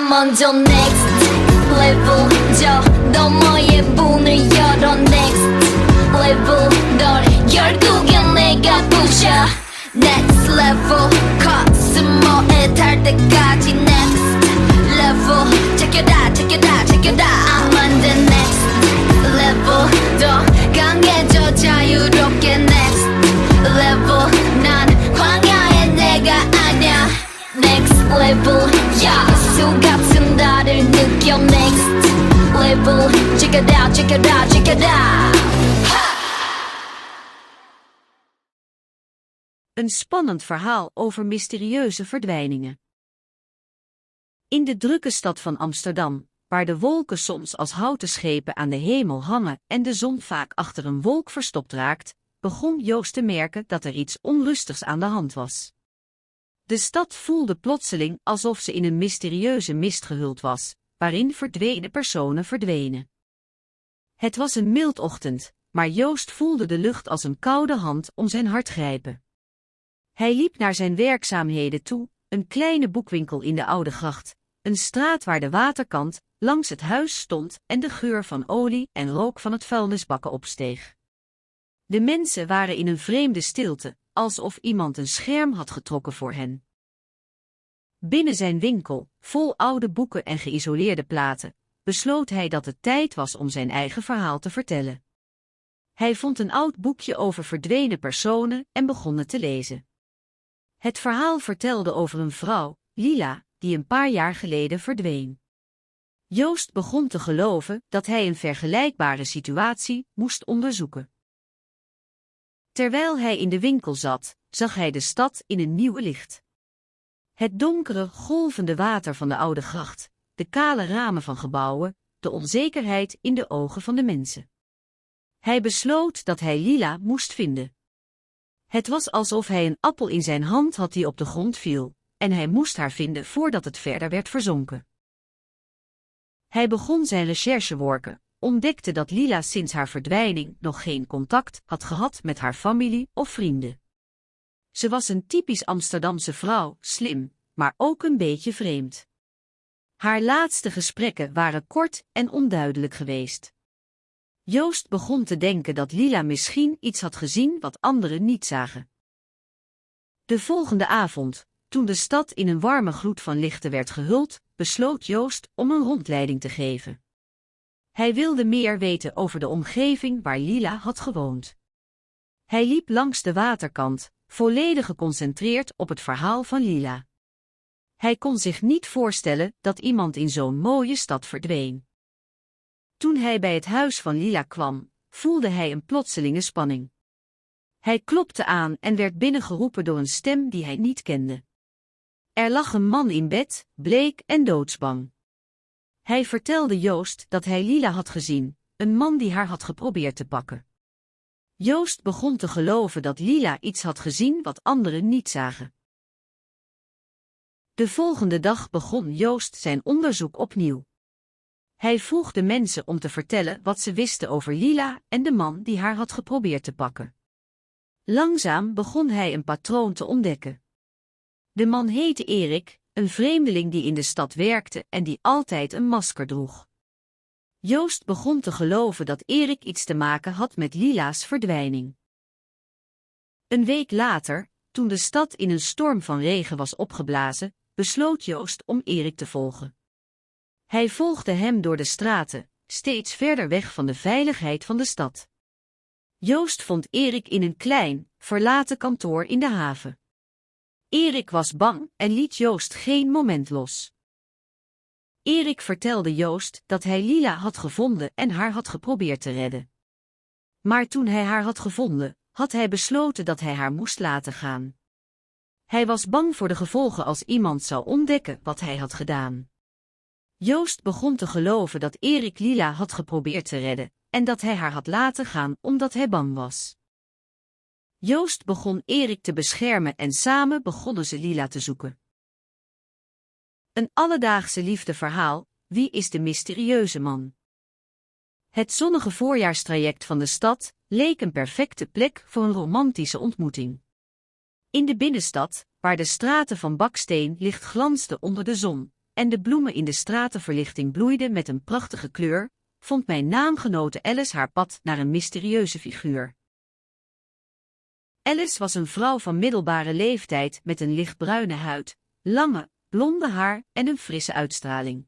난 먼저 next level 저 너머의 문을 열어 next level 널 결국엔 내가 부셔 next level 코스모에 달 때까지 next level check it out check it out check it out I'm on the next level 더 강해져 자유롭게 next level 난 광야의 내가 아냐 next level 야수 같은 나를 느껴 next level check it out check it out check it out Een spannend verhaal over mysterieuze verdwijningen. In de drukke stad van Amsterdam, waar de wolken soms als houten schepen aan de hemel hangen en de zon vaak achter een wolk verstopt raakt, begon Joost te merken dat er iets onrustigs aan de hand was. De stad voelde plotseling alsof ze in een mysterieuze mist gehuld was, waarin verdwenen personen verdwenen. Het was een mildochtend, maar Joost voelde de lucht als een koude hand om zijn hart grijpen. Hij liep naar zijn werkzaamheden toe, een kleine boekwinkel in de Oude Gracht, een straat waar de waterkant langs het huis stond en de geur van olie en rook van het vuilnisbakken opsteeg. De mensen waren in een vreemde stilte, alsof iemand een scherm had getrokken voor hen. Binnen zijn winkel, vol oude boeken en geïsoleerde platen, besloot hij dat het tijd was om zijn eigen verhaal te vertellen. Hij vond een oud boekje over verdwenen personen en begon het te lezen. Het verhaal vertelde over een vrouw, Lila, die een paar jaar geleden verdween. Joost begon te geloven dat hij een vergelijkbare situatie moest onderzoeken. Terwijl hij in de winkel zat, zag hij de stad in een nieuw licht. Het donkere, golvende water van de Oude Gracht, de kale ramen van gebouwen, de onzekerheid in de ogen van de mensen. Hij besloot dat hij Lila moest vinden. Het was alsof hij een appel in zijn hand had die op de grond viel, en hij moest haar vinden voordat het verder werd verzonken. Hij begon zijn recherchewerken, ontdekte dat Lila sinds haar verdwijning nog geen contact had gehad met haar familie of vrienden. Ze was een typisch Amsterdamse vrouw, slim, maar ook een beetje vreemd. Haar laatste gesprekken waren kort en onduidelijk geweest. Joost begon te denken dat Lila misschien iets had gezien wat anderen niet zagen. De volgende avond, toen de stad in een warme gloed van lichten werd gehuld, besloot Joost om een rondleiding te geven. Hij wilde meer weten over de omgeving waar Lila had gewoond. Hij liep langs de waterkant, volledig geconcentreerd op het verhaal van Lila. Hij kon zich niet voorstellen dat iemand in zo'n mooie stad verdween. Toen hij bij het huis van Lila kwam, voelde hij een plotselinge spanning. Hij klopte aan en werd binnengeroepen door een stem die hij niet kende. Er lag een man in bed, bleek en doodsbang. Hij vertelde Joost dat hij Lila had gezien, een man die haar had geprobeerd te pakken. Joost begon te geloven dat Lila iets had gezien wat anderen niet zagen. De volgende dag begon Joost zijn onderzoek opnieuw. Hij vroeg de mensen om te vertellen wat ze wisten over Lila en de man die haar had geprobeerd te pakken. Langzaam begon hij een patroon te ontdekken. De man heette Erik, een vreemdeling die in de stad werkte en die altijd een masker droeg. Joost begon te geloven dat Erik iets te maken had met Lila's verdwijning. Een week later, toen de stad in een storm van regen was opgeblazen, besloot Joost om Erik te volgen. Hij volgde hem door de straten, steeds verder weg van de veiligheid van de stad. Joost vond Erik in een klein, verlaten kantoor in de haven. Erik was bang en liet Joost geen moment los. Erik vertelde Joost dat hij Lila had gevonden en haar had geprobeerd te redden. Maar toen hij haar had gevonden, had hij besloten dat hij haar moest laten gaan. Hij was bang voor de gevolgen als iemand zou ontdekken wat hij had gedaan. Joost begon te geloven dat Erik Lila had geprobeerd te redden en dat hij haar had laten gaan omdat hij bang was. Joost begon Erik te beschermen en samen begonnen ze Lila te zoeken. Een alledaagse liefdeverhaal, wie is de mysterieuze man? Het zonnige voorjaarstraject van de stad leek een perfecte plek voor een romantische ontmoeting. In de binnenstad, waar de straten van baksteen licht glansden onder de zon, en de bloemen in de stratenverlichting bloeiden met een prachtige kleur, vond mijn naamgenote Alice haar pad naar een mysterieuze figuur. Alice was een vrouw van middelbare leeftijd met een lichtbruine huid, lange, blonde haar en een frisse uitstraling.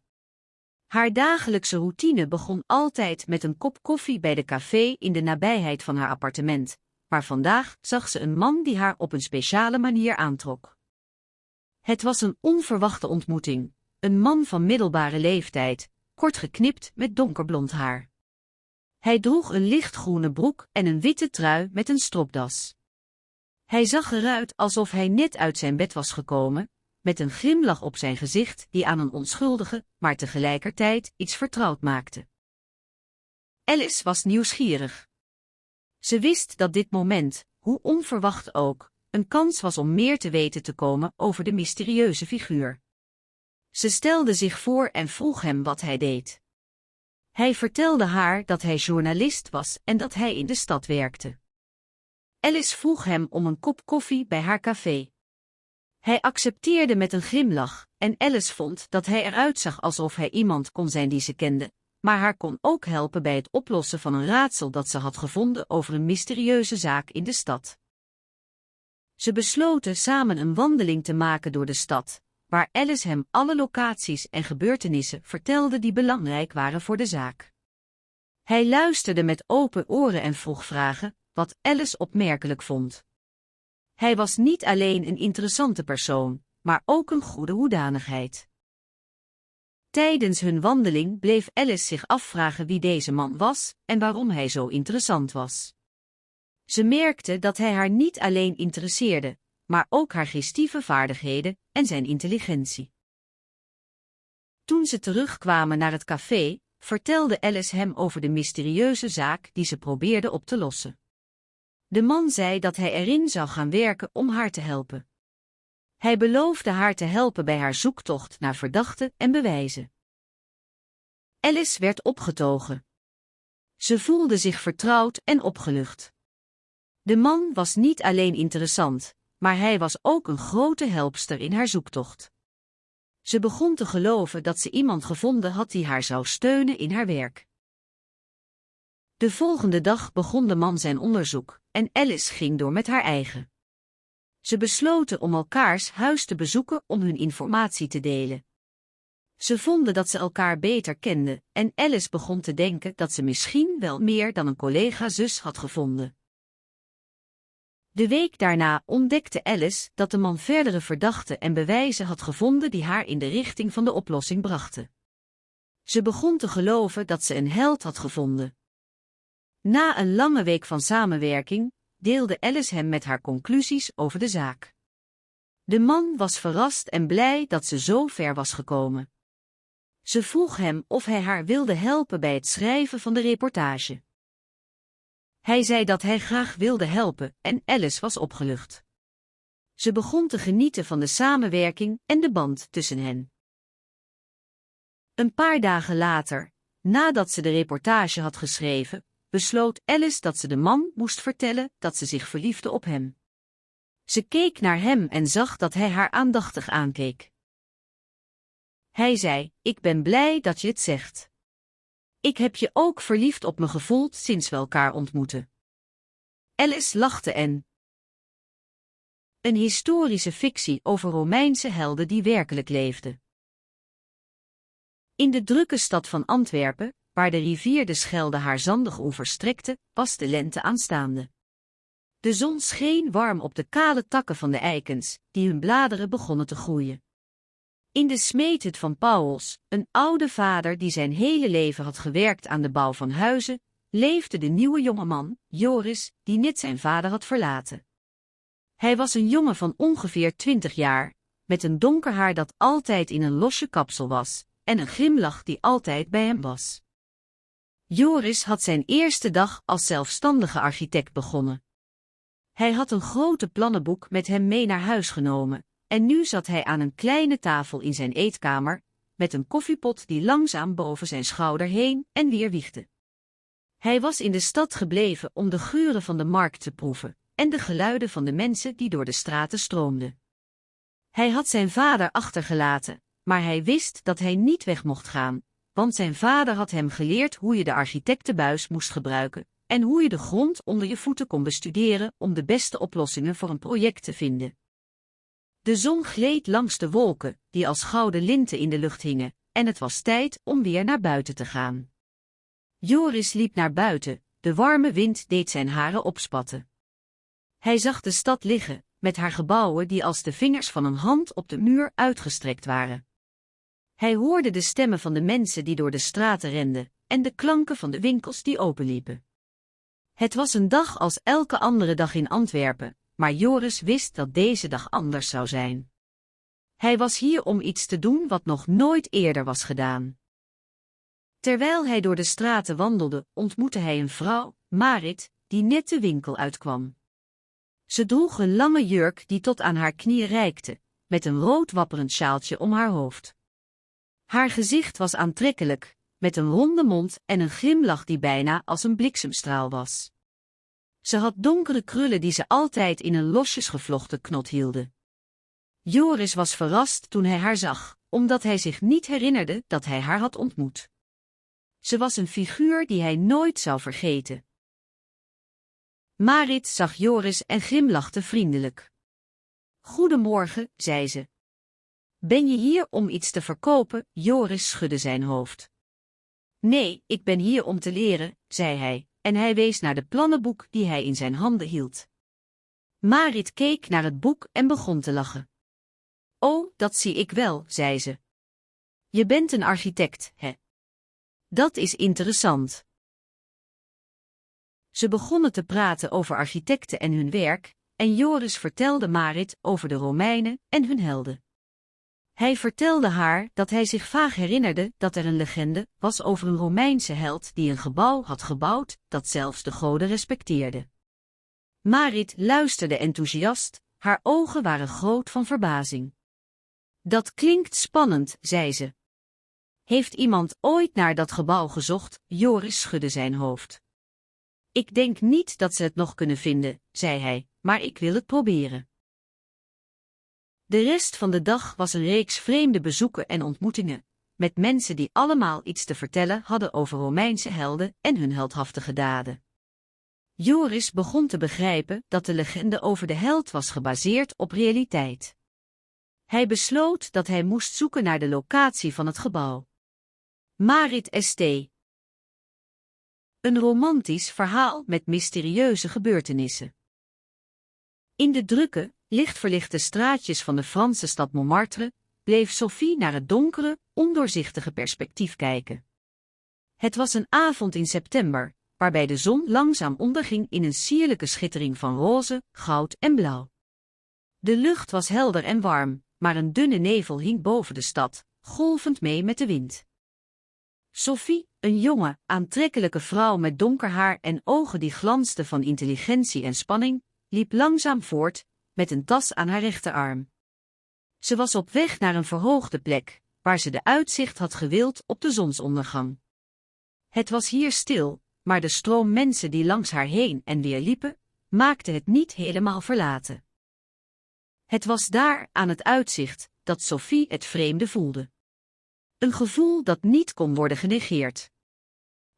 Haar dagelijkse routine begon altijd met een kop koffie bij de café in de nabijheid van haar appartement, maar vandaag zag ze een man die haar op een speciale manier aantrok. Het was een onverwachte ontmoeting, een man van middelbare leeftijd, kort geknipt met donkerblond haar. Hij droeg een lichtgroene broek en een witte trui met een stropdas. Hij zag eruit alsof hij net uit zijn bed was gekomen, met een glimlach op zijn gezicht die aan een onschuldige, maar tegelijkertijd iets vertrouwd maakte. Alice was nieuwsgierig. Ze wist dat dit moment, hoe onverwacht ook, een kans was om meer te weten te komen over de mysterieuze figuur. Ze stelde zich voor en vroeg hem wat hij deed. Hij vertelde haar dat hij journalist was en dat hij in de stad werkte. Alice vroeg hem om een kop koffie bij haar café. Hij accepteerde met een glimlach, en Alice vond dat hij eruit zag alsof hij iemand kon zijn die ze kende, maar haar kon ook helpen bij het oplossen van een raadsel dat ze had gevonden over een mysterieuze zaak in de stad. Ze besloten samen een wandeling te maken door de stad, waar Alice hem alle locaties en gebeurtenissen vertelde die belangrijk waren voor de zaak. Hij luisterde met open oren en vroeg vragen, wat Alice opmerkelijk vond. Hij was niet alleen een interessante persoon, maar ook een goede hoedanigheid. Tijdens hun wandeling bleef Alice zich afvragen wie deze man was en waarom hij zo interessant was. Ze merkte dat hij haar niet alleen interesseerde, maar ook haar gestieve vaardigheden en zijn intelligentie. Toen ze terugkwamen naar het café, vertelde Alice hem over de mysterieuze zaak die ze probeerde op te lossen. De man zei dat hij erin zou gaan werken om haar te helpen. Hij beloofde haar te helpen bij haar zoektocht naar verdachten en bewijzen. Alice werd opgetogen. Ze voelde zich vertrouwd en opgelucht. De man was niet alleen interessant, maar hij was ook een grote helpster in haar zoektocht. Ze begon te geloven dat ze iemand gevonden had die haar zou steunen in haar werk. De volgende dag begon de man zijn onderzoek, en Alice ging door met haar eigen. Ze besloten om elkaars huis te bezoeken om hun informatie te delen. Ze vonden dat ze elkaar beter kenden, en Alice begon te denken dat ze misschien wel meer dan een collega-zus had gevonden. De week daarna ontdekte Alice dat de man verdere verdachten en bewijzen had gevonden die haar in de richting van de oplossing brachten. Ze begon te geloven dat ze een held had gevonden. Na een lange week van samenwerking, deelde Alice hem met haar conclusies over de zaak. De man was verrast en blij dat ze zo ver was gekomen. Ze vroeg hem of hij haar wilde helpen bij het schrijven van de reportage. Hij zei dat hij graag wilde helpen en Alice was opgelucht. Ze begon te genieten van de samenwerking en de band tussen hen. Een paar dagen later, nadat ze de reportage had geschreven, besloot Alice dat ze de man moest vertellen dat ze zich verliefde op hem. Ze keek naar hem en zag dat hij haar aandachtig aankeek. Hij zei, ik ben blij dat je het zegt. Ik heb je ook verliefd op me gevoeld sinds we elkaar ontmoetten. Alice lachte en... Een historische fictie over Romeinse helden die werkelijk leefden. In de drukke stad van Antwerpen, waar de rivier de Schelde haar zandige oever strekte, was de lente aanstaande. De zon scheen warm op de kale takken van de eikens, die hun bladeren begonnen te groeien. In de smeethut van Pauwels, een oude vader die zijn hele leven had gewerkt aan de bouw van huizen, leefde de nieuwe jongeman, Joris, die net zijn vader had verlaten. Hij was een jongen van ongeveer 20 jaar, met een donker haar dat altijd in een losje kapsel was, en een glimlach die altijd bij hem was. Joris had zijn eerste dag als zelfstandige architect begonnen. Hij had een grote plannenboek met hem mee naar huis genomen, en nu zat hij aan een kleine tafel in zijn eetkamer, met een koffiepot die langzaam boven zijn schouder heen en weer wiegde. Hij was in de stad gebleven om de geuren van de markt te proeven, en de geluiden van de mensen die door de straten stroomden. Hij had zijn vader achtergelaten, maar hij wist dat hij niet weg mocht gaan, want zijn vader had hem geleerd hoe je de architectenbuis moest gebruiken en hoe je de grond onder je voeten kon bestuderen om de beste oplossingen voor een project te vinden. De zon gleed langs de wolken, die als gouden linten in de lucht hingen, en het was tijd om weer naar buiten te gaan. Joris liep naar buiten, de warme wind deed zijn haren opspatten. Hij zag de stad liggen, met haar gebouwen die als de vingers van een hand op de muur uitgestrekt waren. Hij hoorde de stemmen van de mensen die door de straten renden, en de klanken van de winkels die openliepen. Het was een dag als elke andere dag in Antwerpen, maar Joris wist dat deze dag anders zou zijn. Hij was hier om iets te doen wat nog nooit eerder was gedaan. Terwijl hij door de straten wandelde, ontmoette hij een vrouw, Marit, die net de winkel uitkwam. Ze droeg een lange jurk die tot aan haar knieën reikte, met een rood wapperend sjaaltje om haar hoofd. Haar gezicht was aantrekkelijk, met een ronde mond en een glimlach die bijna als een bliksemstraal was. Ze had donkere krullen die ze altijd in een losjes gevlochten knot hielden. Joris was verrast toen hij haar zag, omdat hij zich niet herinnerde dat hij haar had ontmoet. Ze was een figuur die hij nooit zou vergeten. Marit zag Joris en glimlachte vriendelijk. Goedemorgen, zei ze. Ben je hier om iets te verkopen? Joris schudde zijn hoofd. Nee, ik ben hier om te leren, zei hij, en hij wees naar de plannenboek die hij in zijn handen hield. Marit keek naar het boek en begon te lachen. Oh, dat zie ik wel, zei ze. Je bent een architect, hè? Dat is interessant. Ze begonnen te praten over architecten en hun werk, en Joris vertelde Marit over de Romeinen en hun helden. Hij vertelde haar dat hij zich vaag herinnerde dat er een legende was over een Romeinse held die een gebouw had gebouwd dat zelfs de goden respecteerde. Marit luisterde enthousiast, haar ogen waren groot van verbazing. Dat klinkt spannend, zei ze. Heeft iemand ooit naar dat gebouw gezocht? Joris schudde zijn hoofd. Ik denk niet dat ze het nog kunnen vinden, zei hij, maar ik wil het proberen. De rest van de dag was een reeks vreemde bezoeken en ontmoetingen, met mensen die allemaal iets te vertellen hadden over Romeinse helden en hun heldhaftige daden. Joris begon te begrijpen dat de legende over de held was gebaseerd op realiteit. Hij besloot dat hij moest zoeken naar de locatie van het gebouw. Marit St. Een romantisch verhaal met mysterieuze gebeurtenissen. In de drukke, lichtverlichte straatjes van de Franse stad Montmartre bleef Sophie naar het donkere, ondoorzichtige perspectief kijken. Het was een avond in september, waarbij de zon langzaam onderging in een sierlijke schittering van roze, goud en blauw. De lucht was helder en warm, maar een dunne nevel hing boven de stad, golvend mee met de wind. Sophie, een jonge, aantrekkelijke vrouw met donker haar en ogen die glansden van intelligentie en spanning, liep langzaam voort, met een tas aan haar rechterarm. Ze was op weg naar een verhoogde plek, waar ze de uitzicht had gewild op de zonsondergang. Het was hier stil, maar de stroom mensen die langs haar heen en weer liepen, maakte het niet helemaal verlaten. Het was daar, aan het uitzicht, dat Sophie het vreemde voelde. Een gevoel dat niet kon worden genegeerd.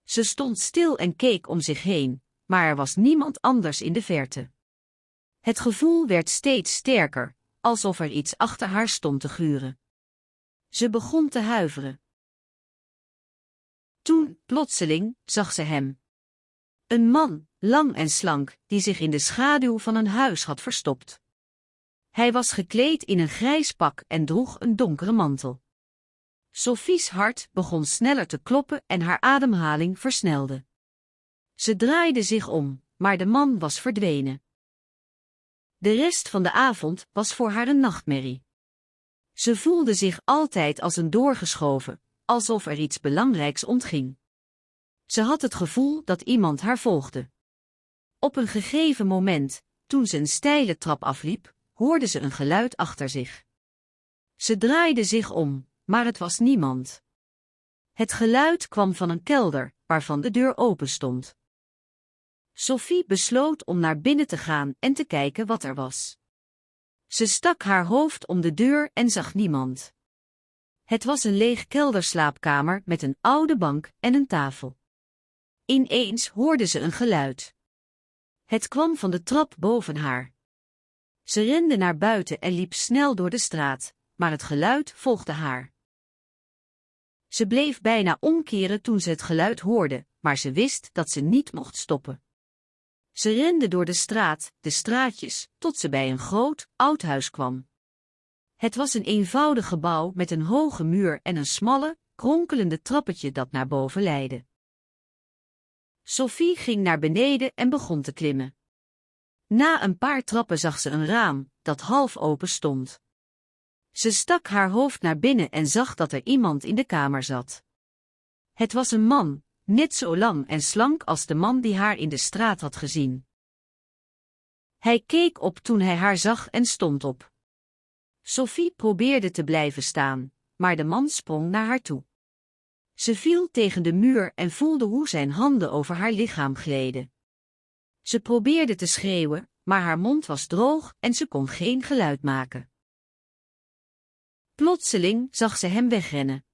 Ze stond stil en keek om zich heen, maar er was niemand anders in de verte. Het gevoel werd steeds sterker, alsof er iets achter haar stond te gluren. Ze begon te huiveren. Toen, plotseling, zag ze hem. Een man, lang en slank, die zich in de schaduw van een huis had verstopt. Hij was gekleed in een grijs pak en droeg een donkere mantel. Sophie's hart begon sneller te kloppen en haar ademhaling versnelde. Ze draaide zich om, maar de man was verdwenen. De rest van de avond was voor haar een nachtmerrie. Ze voelde zich altijd als een doorgeschoven, alsof er iets belangrijks ontging. Ze had het gevoel dat iemand haar volgde. Op een gegeven moment, toen ze een steile trap afliep, hoorde ze een geluid achter zich. Ze draaide zich om, maar het was niemand. Het geluid kwam van een kelder, waarvan de deur open stond. Sophie besloot om naar binnen te gaan en te kijken wat er was. Ze stak haar hoofd om de deur en zag niemand. Het was een leeg kelderslaapkamer met een oude bank en een tafel. Ineens hoorde ze een geluid. Het kwam van de trap boven haar. Ze rende naar buiten en liep snel door de straat, maar het geluid volgde haar. Ze bleef bijna omkeren toen ze het geluid hoorde, maar ze wist dat ze niet mocht stoppen. Ze rende door de straatjes, tot ze bij een groot, oud huis kwam. Het was een eenvoudig gebouw met een hoge muur en een smalle, kronkelende trappetje dat naar boven leidde. Sophie ging naar beneden en begon te klimmen. Na een paar trappen zag ze een raam, dat half open stond. Ze stak haar hoofd naar binnen en zag dat er iemand in de kamer zat. Het was een man, net zo lang en slank als de man die haar in de straat had gezien. Hij keek op toen hij haar zag en stond op. Sophie probeerde te blijven staan, maar de man sprong naar haar toe. Ze viel tegen de muur en voelde hoe zijn handen over haar lichaam gleden. Ze probeerde te schreeuwen, maar haar mond was droog en ze kon geen geluid maken. Plotseling zag ze hem wegrennen.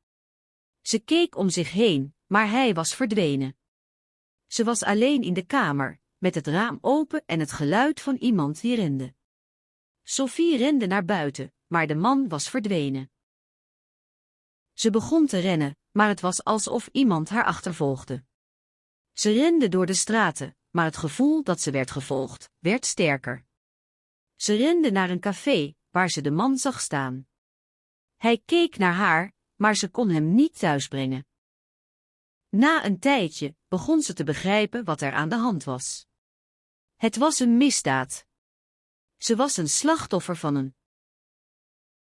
Ze keek om zich heen, maar hij was verdwenen. Ze was alleen in de kamer, met het raam open en het geluid van iemand die rende. Sophie rende naar buiten, maar de man was verdwenen. Ze begon te rennen, maar het was alsof iemand haar achtervolgde. Ze rende door de straten, maar het gevoel dat ze werd gevolgd, werd sterker. Ze rende naar een café, waar ze de man zag staan. Hij keek naar haar, maar ze kon hem niet thuisbrengen. Na een tijdje begon ze te begrijpen wat er aan de hand was. Het was een misdaad. Ze was een slachtoffer van een